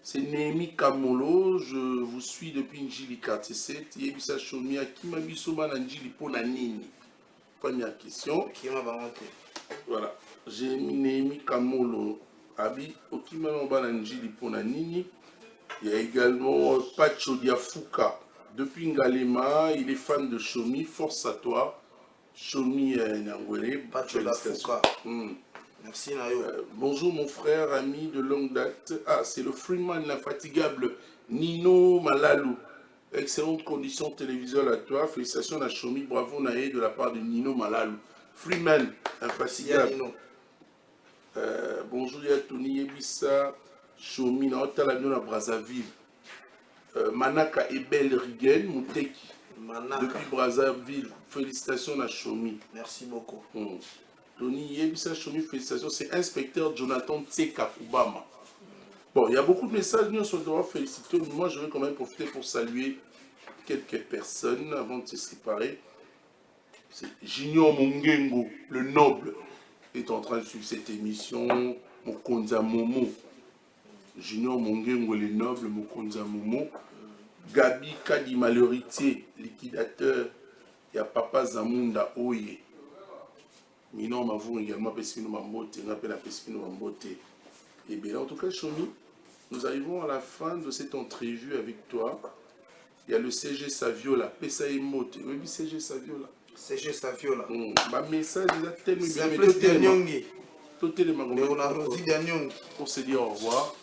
C'est Némi Kamolo, je vous suis depuis Njili 47. Yebisa Chomi Akima Bisoma Njili Ponanini. Première question. Voilà. J'ai mis Némi Kamolo Abi Okima Njili Ponanini. Il y a également Pacho Diafuka. Depuis Ngalema, il est fan de Chomi. Force à toi. Chomi Nyangwele. Pacho Diafuka. Merci Nayo. Bonjour mon frère, ami de longue date. Ah, c'est le Freeman, l'infatigable Nino Malalou. Excellente condition télévisuelle à toi. Félicitations à Chomi. Bravo Naé de la part de Nino Malalou. Freeman, infatigable. Bonjour Yatoni Yebissa. Chomi, Naotalamio à Brazzaville. Manaka Ebel Rigen, Mouteki. Depuis Brazzaville. Félicitations à Chomi. Merci beaucoup. Tony Yebissa Chomi, félicitations. C'est inspecteur Jonathan Tseka Kubama. Bon, il y a beaucoup de messages, nous on doit féliciter. Moi, je vais quand même profiter pour saluer quelques personnes avant de se séparer. C'est Junior Mongengo, le noble, est en train de suivre cette émission. Mokonza Momo. Junior Mongengo, le noble, Mokonza Momo. Gabi Kadima, l'héritier, liquidateur. Il y a Papa Zamunda Oye. Minon m'avoue également Pespino Mambote, on appelle la Pespino Mambote. Et bien, en tout cas, Chomi, nous arrivons à la fin de cette entrevue avec toi. Il y a le CG Saviola, Pesa Emote. Oui, CG Saviola. CG Saviola. Ma message est tellement bien. Simple Nyongi. Tout est pour se dire au revoir.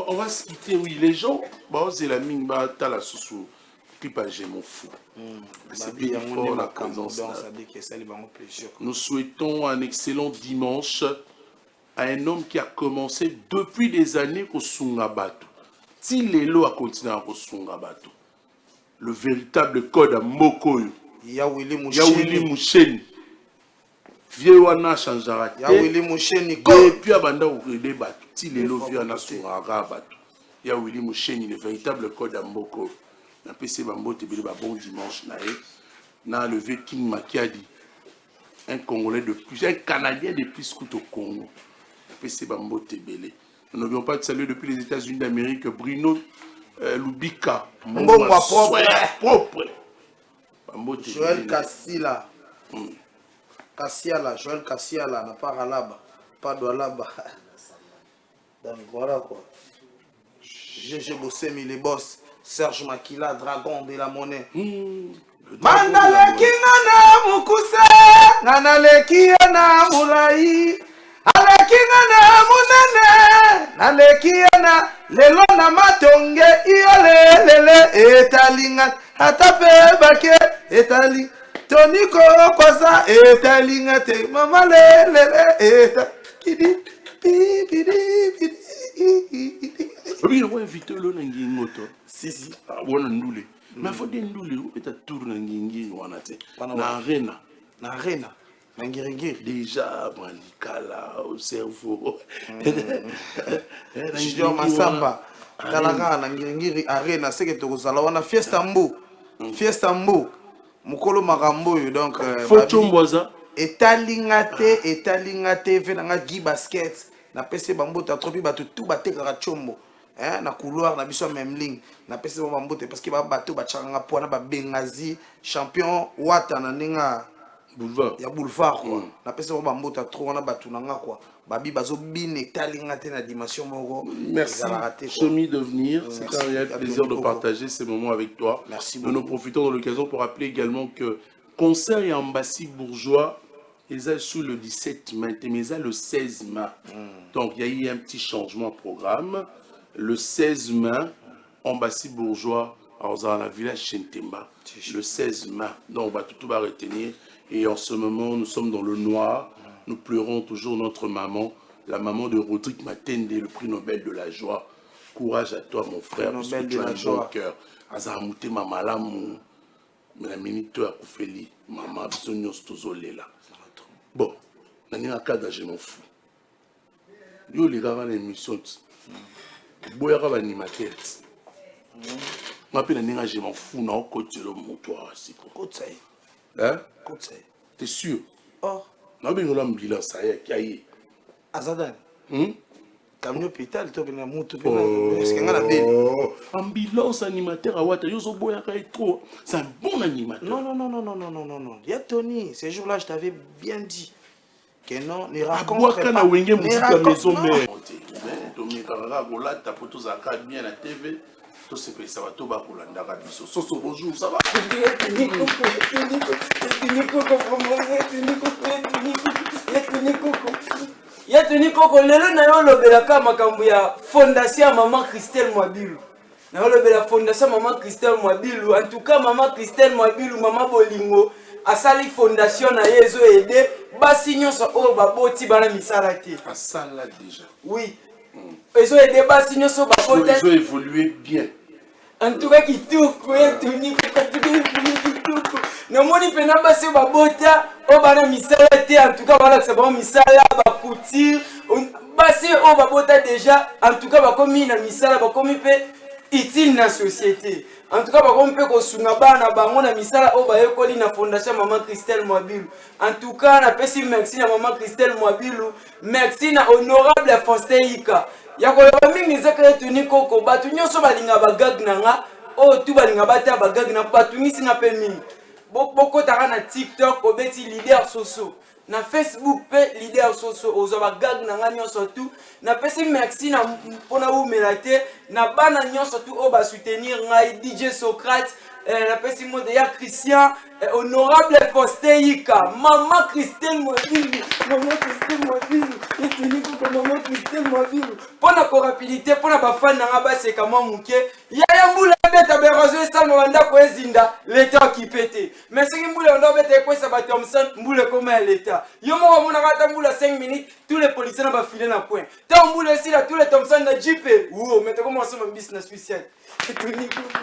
On va se quitter, oui. Les gens, bon, c'est la mine, t'as la sous j'ai mon fou. C'est bien fort la présence. Nous souhaitons un excellent dimanche à un homme qui a commencé depuis des années au Sungabato. Tilelo a continué au Sungabato. Le véritable code à Mokoyo. Yawili Moucheni. Vieux wana changera. Yawili Moucheni. Depuis Abanda Ourede Bato. Tilelo vieux wana Sungaga Bato. Yawili Moucheni, le véritable code à Mokoyo. Na PC Bambo Tebele bon dimanche na levé King Makiadi, un Congolais de plus, un Canadien de plus qu'au Congo. Na PC Bambo Tebele. Nous n'oublions pas de saluer depuis les États-Unis d'Amérique Bruno Lubika, propre. Joël Kassila. Kassiala, Joël Kassiala, n'a pas Alaba, pas de Alaba. Donc voilà quoi. GG Bossemi les boss. Serge Makila, dragon de la monnaie. Mandaleki ngana mukuse, ngana leki na mulai. Aleki ngana munene, naleki na lelo na matonge iole lele etalinga atape bake etali. Toniko kwasa etalinga te mama lele eta kidi bidi. Oui, on va inviter le Nangingoto. Si. Ah, on a ndoulé. Mais il faut des ndoulé. On peut tourner Nangingi. Na arena. Déjà, Brandikala, au cerveau. Junior Massamba. Talaka, Nangiringiri, arena. C'est que tu as la fiesta mbu. Fiesta mbu. Mukolo Marambo. Donc, Fochomboza. Etalingate, venanga gi basket. Na PC Bambo, tu as trop tout batté à Chombo. Na couloir, na biso même ligne. Na PC Bambo, parce qu'il va battre, bachanga poana, ba bengazi, champion, wata na ninga. Boulevard. Ya boulevard, quoi. Na PC Bambo, tu as trop, na batunanga, quoi. Babi bazo bin etalingate na dimension moko. Merci, Chomi, de venir. C'est un réel plaisir de partager ces moments avec toi. Merci beaucoup. Nous profitons de l'occasion pour rappeler également que concert et ambassade bourgeois, ils ont sous le 17 mai, mais ils ont le 16 mai. Donc, il y a eu un petit changement de programme. Le 16 mai, ambassade bourgeois, dans la village Chentemba. Le 16 mai. Donc, on va tout retenir. Et en ce moment, nous sommes dans le noir. Nous pleurons toujours notre maman, la maman de Rodrigue Matende, le prix Nobel de la joie. Courage à toi, mon frère, parce que tu as un bon cœur. Azaramouté Mamalam, la minute à Koufeli, maman, Bisognos Tozolela. Bon, je suis un cas je m'en fous. Yo les gars, l'émission, boya ka animateur. M'appelle un je m'en fous, non, côté le motoir, c'est Côté. Hein? Côté. T'es sûr? Oh. Non, mais nous l'avons bilan, ça y est, qui a eu. Azadan. camion hôpital to bena mutu est-ce que ngana beli ambulance animateur à Wata yozo boyaka est trop c'est un bon animateur non ya Tony ces jours-là je t'avais bien dit que non ne raconte Abouaka na wenge musique à maison mère mais Tomika Gola tapo to zaka bien à TV to se pesa bato ba kolanda ka biso soso bonjour ça va ya Tony Koko lelo na yo lobelaka makambo ya fondation ya maman Christelle Mwabilu na yo lobela fondation maman Christelle Mwabilu en tout cas maman Christelle Mwabilu maman Bolingo asali fondation na yezo aider basi nyonso oyo baboti bana misala te asala déjà oui ezo aider basi nyonso baboti ils ont évolué bien en tout cas kitoko ya Tony Koko namoni pena basi babota o bana misala te en tout cas bana c'est bon misala ba couture basi o babota déjà en tout cas bakomi na misala bakomi pe utile na société en tout cas bakomi pe kosunga bana bango na misala o bayekoli na fondation maman Christelle Mwabilu en tout cas na pesi merci na maman Christelle Mwabilu merci na honorable Fonseika ya koloba mingi zaka Tony Koko batu nyonso balinga bagag nanga o tu balinga bata bagag na batu ngisi na pe mingi boko taka na TikTok obeti leader soso na Facebook pe leader soso ozoba gag na nga nyonso tu na pesi merci na pona umelate na bana nyonso tu o ba soutenir ngai DJ Socrate na pesi mode ya Christian honorable Fonseika maman Christelle Mwabilu Tony Koko maman Christelle Mwabilu pona ko rapidité pona ba fan na nga baseka mwa muke ya mbula beta berazo esama wanda ko ezinda l'état qui pète mais ce qui mbula ndo beta ko sa ba Thompson mbula comme l'état yo mo mona kata mbula 5 minutes tous les policiers na ba filer na point ta mbula si la tous les Thompson na JP ou mais comment ça mon business suicide Tony Koko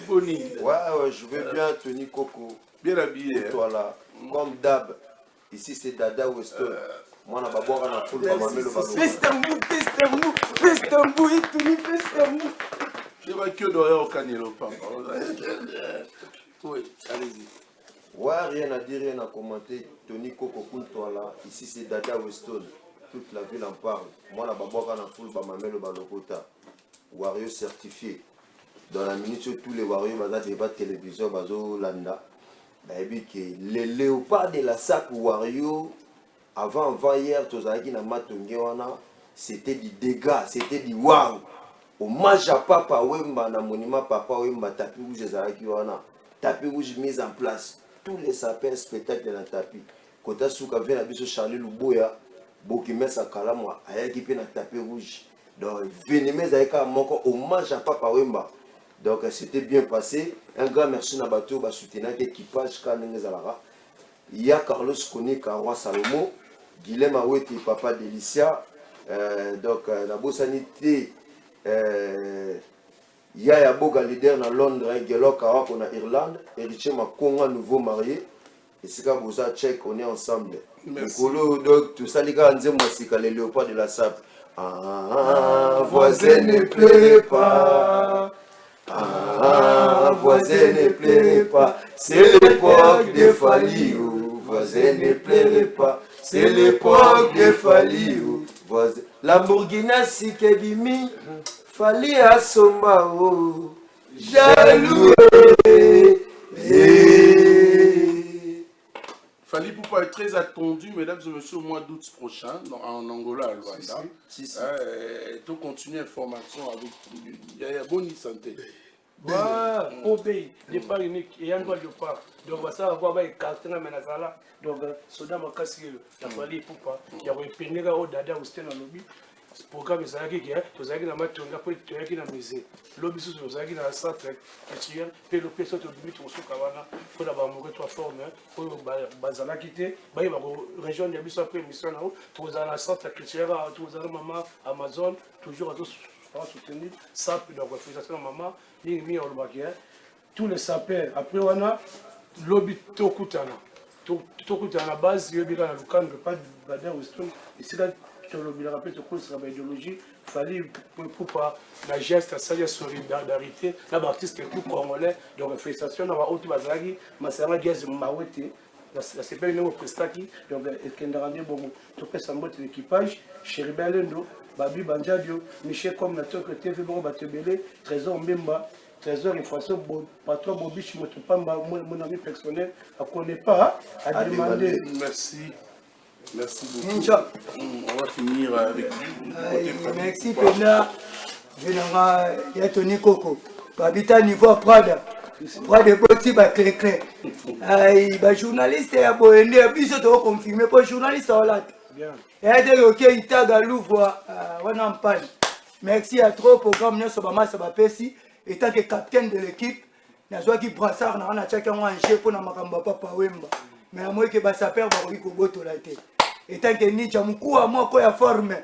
Boni ouais je veux bien Tony Koko bien habillé toi là comme d'hab ici c'est Dada Weston moi na babora na full ba mamelo balo Festambu Tony Festambu je vois que d'oreille au canelo papa oui allez-y ouais rien à dire rien à commenter Tony Koko toi là ici c'est Dada Weston toute la ville en parle moi na babora na full ba mamelo balokota Wario certifié dans la minute où tous les Wario baza débat télévision bazo landa les léopards de la SAC Wario avant hier tozaki na matonge wana c'était du dégât c'était du waouh hommage à Papa Wemba na monument Papa Wemba tapis rouge ezalaki wana tapis rouge mise en place tous les sapins spectacle na tapis kota suka vient na biso Charlie Luboya bokimesa kalamwa ayaki pe na tapis rouge donc venimez avec moko hommage à Papa Wemba. Donc c'était bien passé. Un grand merci à Bateau, à soutenir l'équipage Kanengezalara. Il y a Carlos Kone, Karwa Salomo, Guilhem Awete, Papa Delicia. Donc la Bossanité, il y a Yaboga leader dans Londres, Gelo Kawa qu'on a Irlande, héritier Makonga nouveau marié. Et c'est quand vous êtes tchèque, on est ensemble. Donc tout ça, les gars, on dit les léopards de la sable. Ah, voisin ne pleurez pas. Ah, voisin ne pleurez pas, c'est l'époque de Faliou. Voisin ne pleurez pas, c'est l'époque de Faliou. Lamborghini Sikebimi, Fali Asomao, jaloux. Fali Poupa est très attendu, mesdames et messieurs, au mois d'août prochain, en Angola, à Luanda. Donc, continuer l'information avec Yaya Boni Santé. Voilà, au pays, des pas uniques, et un droit de part. Donc, ça va avoir un carton à Menazala. Donc, Soda Makasi, la Fali Poupa, il y a un pénéga au Dada Oustin dans le lobby. Programme est ça qui est, vous avez la matonga pour être qui dans musée. Lobby sous vous avez dans la centre culturelle, puis le personne au limite au Soukavana, pour d'abord mourir trois formes, pour Bazala quitter, bah il va région de Bissau après mission là-haut, pour dans la centre culturelle, pour dans maman Amazon, toujours à tous soutenir, ça puis donc refusation maman, il mis au baguette, tous les sapeurs après on a lobby Tokutana. Tokutana base, il y a bien le camp de pas de Baden Weston, ici là. Le rappel de quoi sera l'idéologie, il fallait pour pas la geste, ça y est, solidarité, l'artiste est tout congolais, de manifestation, dans la haute bazari, ma sera gaz mawete, la CPL est au prestaki, donc Kendra bien bon, tu peux s'en mettre l'équipage, Chéribé Alendo, Babi Banjadio, Michel comme la toque TV bon Batebele, Trésor Mbemba, Trésor et façon patron Bobich Motopamba, mon ami personnel, à connaît pas, à demander. Merci. Merci beaucoup. On va finir avec lui. Merci Pena. Il y a Tony Coco. Babita niveau Prada. Prada Boti Bakleclé. Les journalistes à Boende, puis ils ont confirmé pour les journalistes à Hollande. Et à dire que Itaga Louvre, on en parle. Merci à trop pour programme Nyo Sobama Sabapesi. Étant que capitaine de l'équipe, Nazwa qui brassard n'a rien à chacun en jeu pour Namakamba Papa Wemba. Mais à moi que Bassaper va y Koboto la tête. Étant que Nietzsche, mon à moi, quoi ya forme.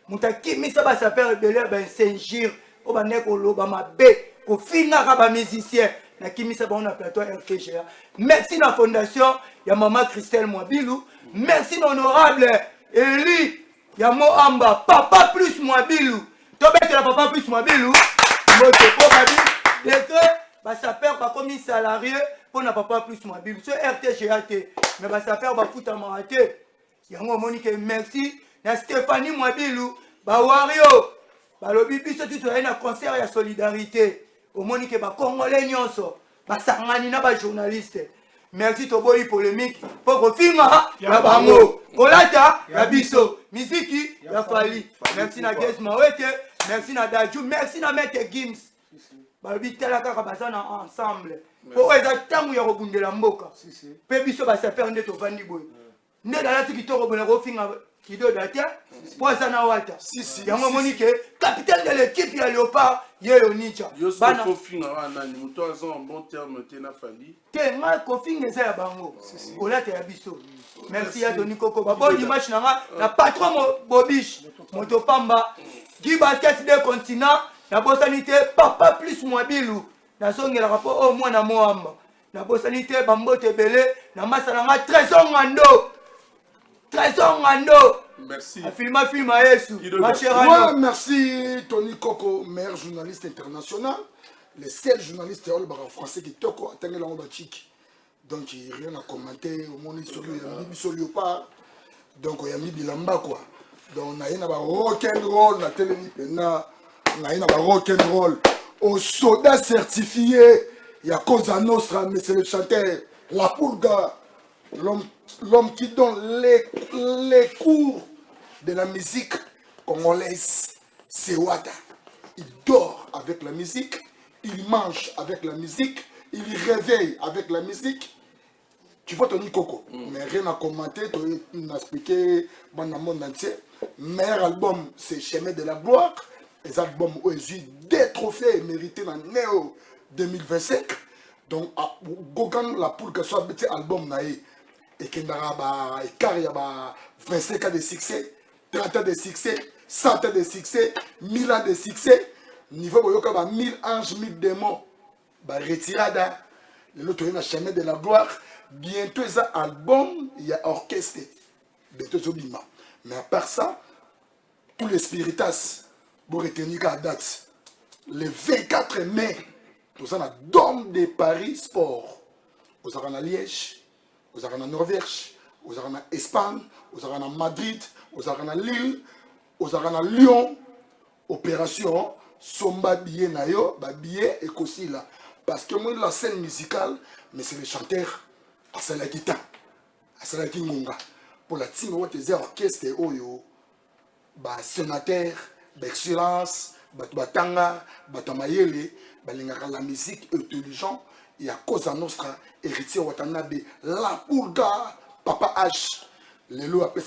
Moutaki, mais ça va s'appeler de ben Saint-Gir, au Baneko Lobama B, au final, à musicien. Na kimi ça on a plateau RTGA. Merci la fondation, ya maman Christelle Mwabilou. Merci l'honorable Eli, ya Mohamba, papa plus Mwabilou. Tobet la papa plus Mwabilou. Moto po babi, décret, bah ça perd pas comme salarié pour na papa plus Mwabilou. Ce RTGA mais bah ça perd pas foutre à maraté. Yango Monique merci. Na Stéphanie Mwabilou, ba Wario, ba lobi biso tout un concert ya solidarité. Au Monique ba Congolais nyonso, ba sangani na ba journaliste. Merci to boy polémique pour kofinga ya bango. Kolata ya biso, miziki ya Fali. Merci na Guess Mawete, merci na Daju, merci na Mete Gims. Ba lobi tela kaka bazana ensemble. Pour eza tangu ya kobundela mboka. Pe biso ba saper ndeto vandi boy. Ne da lati kitoko bona kofinga kido datia pour ça na wata yango Monique capitaine de l'équipe ya Léopard yelo nicha bana kofinga wana ni muto azo en bon terme tena Fali te nga kofinga za ya bango olata ya biso merci ya Tony Coco ba bon dimanche na patron Bobiche moto pamba Guy Basket de continent na bosanité papa plus Mwabilou na songela rapport au moins na Mohamba na bosanité bambote belé na masala nga Trésor Ngando. Trésor Ngando. Merci. Film à Yesu. Ouais, merci Tony Coco, meilleur journaliste international. Le seul journaliste français qui toko atteint la Chik. Donc il n'y a rien à commenter. Au monde il y a pas. Donc il y a mis Bilamba quoi. Donc on a un rock'n'roll na télé pena. On a un rock'n'roll. Au soldat certifié. Il y a Cosa Nostra, mais c'est le chanteur. La Pulga. L'homme qui donne les cours de la musique congolaise, c'est Wata. Il dort avec la musique, il mange avec la musique, il réveille avec la musique. Tu vois Tony Coco, mais rien à commenter, tu as expliqué dans le monde entier. Meilleur album, c'est Chemin de la Gloire. Les albums ont eu des trophées mérités dans Néo 2025. Donc, Gogan, la poule que soit un album, et qu'il y a 25 ans de succès, 30 ans de succès, 100 ans de succès, 1000 ans de succès, niveau où il y a 1000 anges, 1000 démons, retirada, l'autre il y a Chemin de la Gloire, bientôt il y a un album, il y a orchestre, bientôt il y a mais à part ça, tous les spiritas, pour retenir la date, le 24 mai, nous avons le Dôme de Paris Sport, nous avons à Liège, vous avez en Norvège, vous avez en Espagne, vous avez en Madrid, vous avez en Lille, vous avez en Lyon. Opération Somba Billet Nayo, Billet et aussi là. Parce que moi, la scène musicale, mais c'est le chanteur à Salakita, à Salakimunga. Pour la team, on va orchestre, Oyo, sénateur, d'excellence, Batanga, Batamayele, la musique intelligente. Il y a Cosa Nostra, héritier Watanabe, La Pulga, Papa H. Les lots après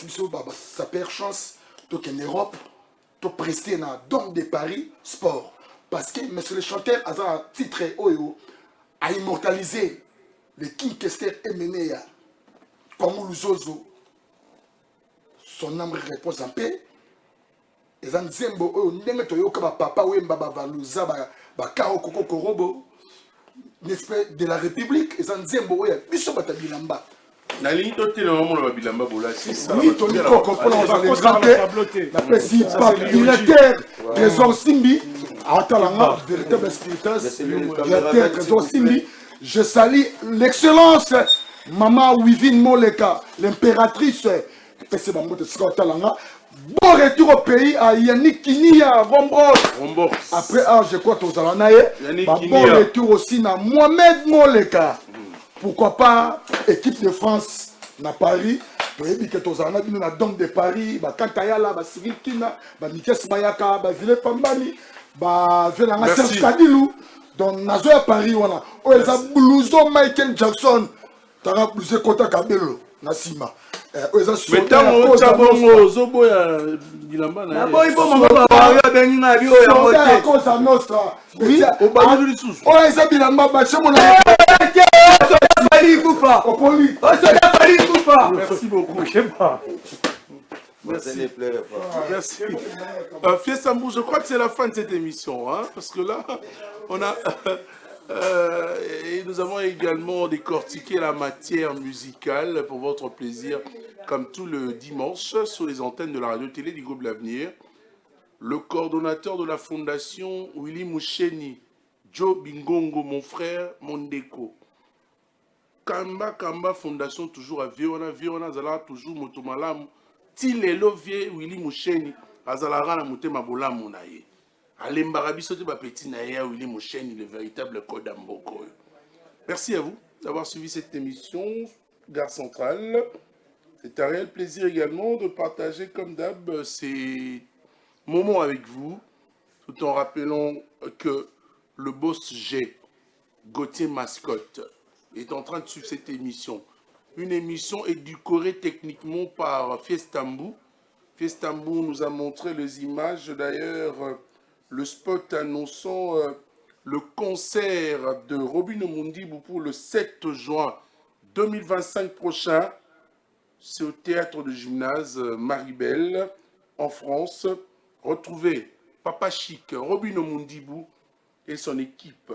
ça perd chance, donc en Europe, de prester dans le Dôme de Paris Sport. Parce que monsieur le chanteur a un titre Oyo, a immortalisé le King Kester Emenea, comme Luzozo. Son âme repose en paix. Et ça nous aime, Nenge Toyo, comme Papa Wemba, Valuza, Bakao Koko Korobo. De la République, et ça nous aime beaucoup. Il y a Bilamba. Nali toté le moment de Bilamba Bola. Oui, Tony Coco, on va les grandir. La principale directeur, Trésor Simbi, Atalanga, véritable spiritus, directeur Trésor Simbi. Je salue l'excellence Maman Wivine Moleka, l'impératrice, c'est bon retour au pays à Yannick Kinia, Rombos. Après, je crois que vous allez bon retour aussi à Mohamed Moleka. Pourquoi pas, équipe de France à Paris. Tu as dit que tu as Dom de Paris, Kantayala, Cyril Kina, Mikes Mayaka, Vile Pambani, Serge Kadilou. Donc, Nazo à Paris, voilà. Oh, ils ont blouson Michael Jackson. Tu as blousé Kota Kabelo, Nassima. Mais tant que tu as bon Zobo, Bilamba, il faut merci beaucoup. Merci. Merci. Fiestambo, je crois que c'est la fin de cette émission, hein, parce que là, on a et nous avons également décortiqué la matière musicale pour votre plaisir, comme tout le dimanche, sur les antennes de la radio-télé du groupe L'Avenir. Le coordonnateur de la fondation, Willy Moucheni, Joe Bingongo, mon frère, Mondeko. Kamba Fondation, toujours à Viona, Zala, toujours Motomalam. Tilelo vie Willy Moucheni, Azalara na Mutema Bola Mounaye. Alembarabi sote ba petit naïa Willy Moucheni, le véritable code d'Amboko. Merci à vous d'avoir suivi cette émission, Gare Centrale. C'est un réel plaisir également de partager comme d'hab ces moments avec vous, tout en rappelant que le boss G, Gauthier Mascotte, est en train de suivre cette émission. Une émission édulcorée techniquement par Fiestambo. Fiestambo nous a montré les images, d'ailleurs, le spot annonçant le concert de Robin Omundibou pour le 7 juin 2025 prochain. C'est au théâtre du gymnase Maribel, en France. Retrouvez Papa Chic, Robin Omundibou et son équipe.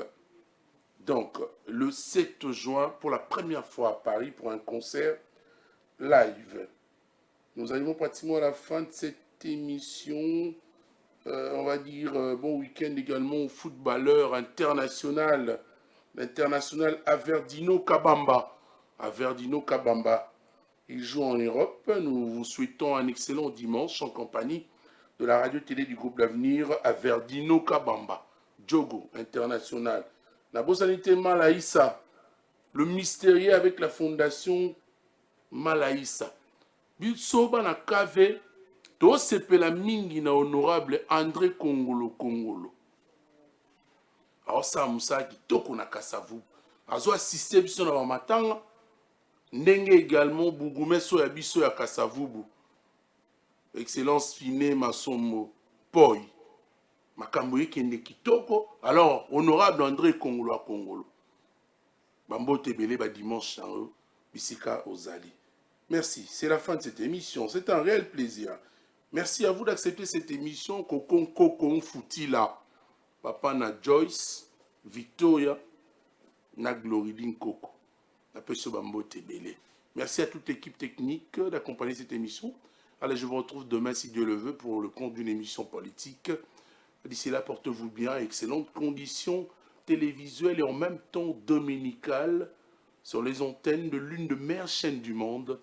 Donc, le 7 juin, pour la première fois à Paris, pour un concert live. Nous arrivons pratiquement à la fin de cette émission. On va dire bon week-end également au footballeur international, l'international Averdino Kabamba. Averdino Kabamba. Il joue en Europe. Nous vous souhaitons un excellent dimanche en compagnie de la radio-télé du groupe L'Avenir, Averdino Kabamba. Djogo, international. La Bosanité Malaïssa, le mystérieux avec la fondation Malaïssa. Bilsoba na kave, to sepela mingi na honorable André Kongolo. Alors ça Moussa kitoko na Kasavu. Azo assisté biso na matanga. Ndenge également Bougumeso ya biso ya Kasavubu. Excellence Fine Masombo Poi. Makambo yekende kitoko. Alors, honorable André Kongolo. Bambo Tebele ba dimanche en Bisika Ozali. Merci, c'est la fin de cette émission. C'est un réel plaisir. Merci à vous d'accepter cette émission. Kokon Foutila. Papa na Joyce, Victoria, na Gloridine Koko. Na Peso Bambo Tebele. Merci à toute l'équipe technique d'accompagner cette émission. Allez, je vous retrouve demain si Dieu le veut pour le compte d'une émission politique. D'ici là, portez-vous bien, excellentes conditions télévisuelles et en même temps dominicales sur les antennes de l'une des meilleures chaînes du monde,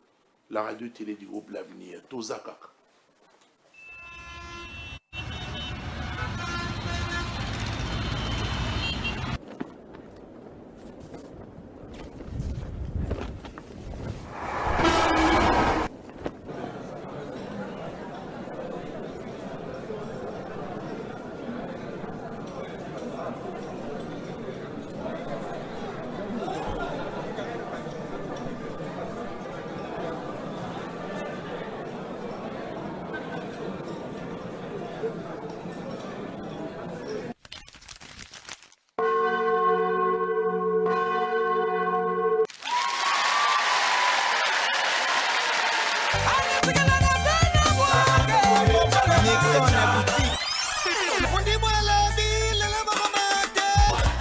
la radio-télé du groupe L'Avenir, Tozakaka.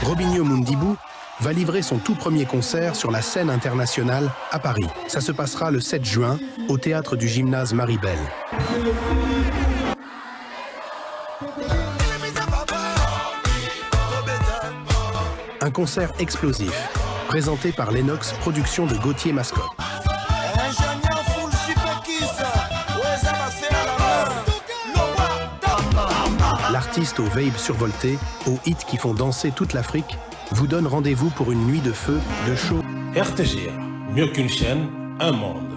Robinho Mundibou va livrer son tout premier concert sur la scène internationale à Paris. Ça se passera le 7 juin au théâtre du gymnase Maribel. Un concert explosif, présenté par Lennox, production de Gauthier Mascotte. L'artiste aux vapes survoltées, aux hits qui font danser toute l'Afrique, vous donne rendez-vous pour une nuit de feu, de show. RTGA, mieux qu'une chaîne, un monde.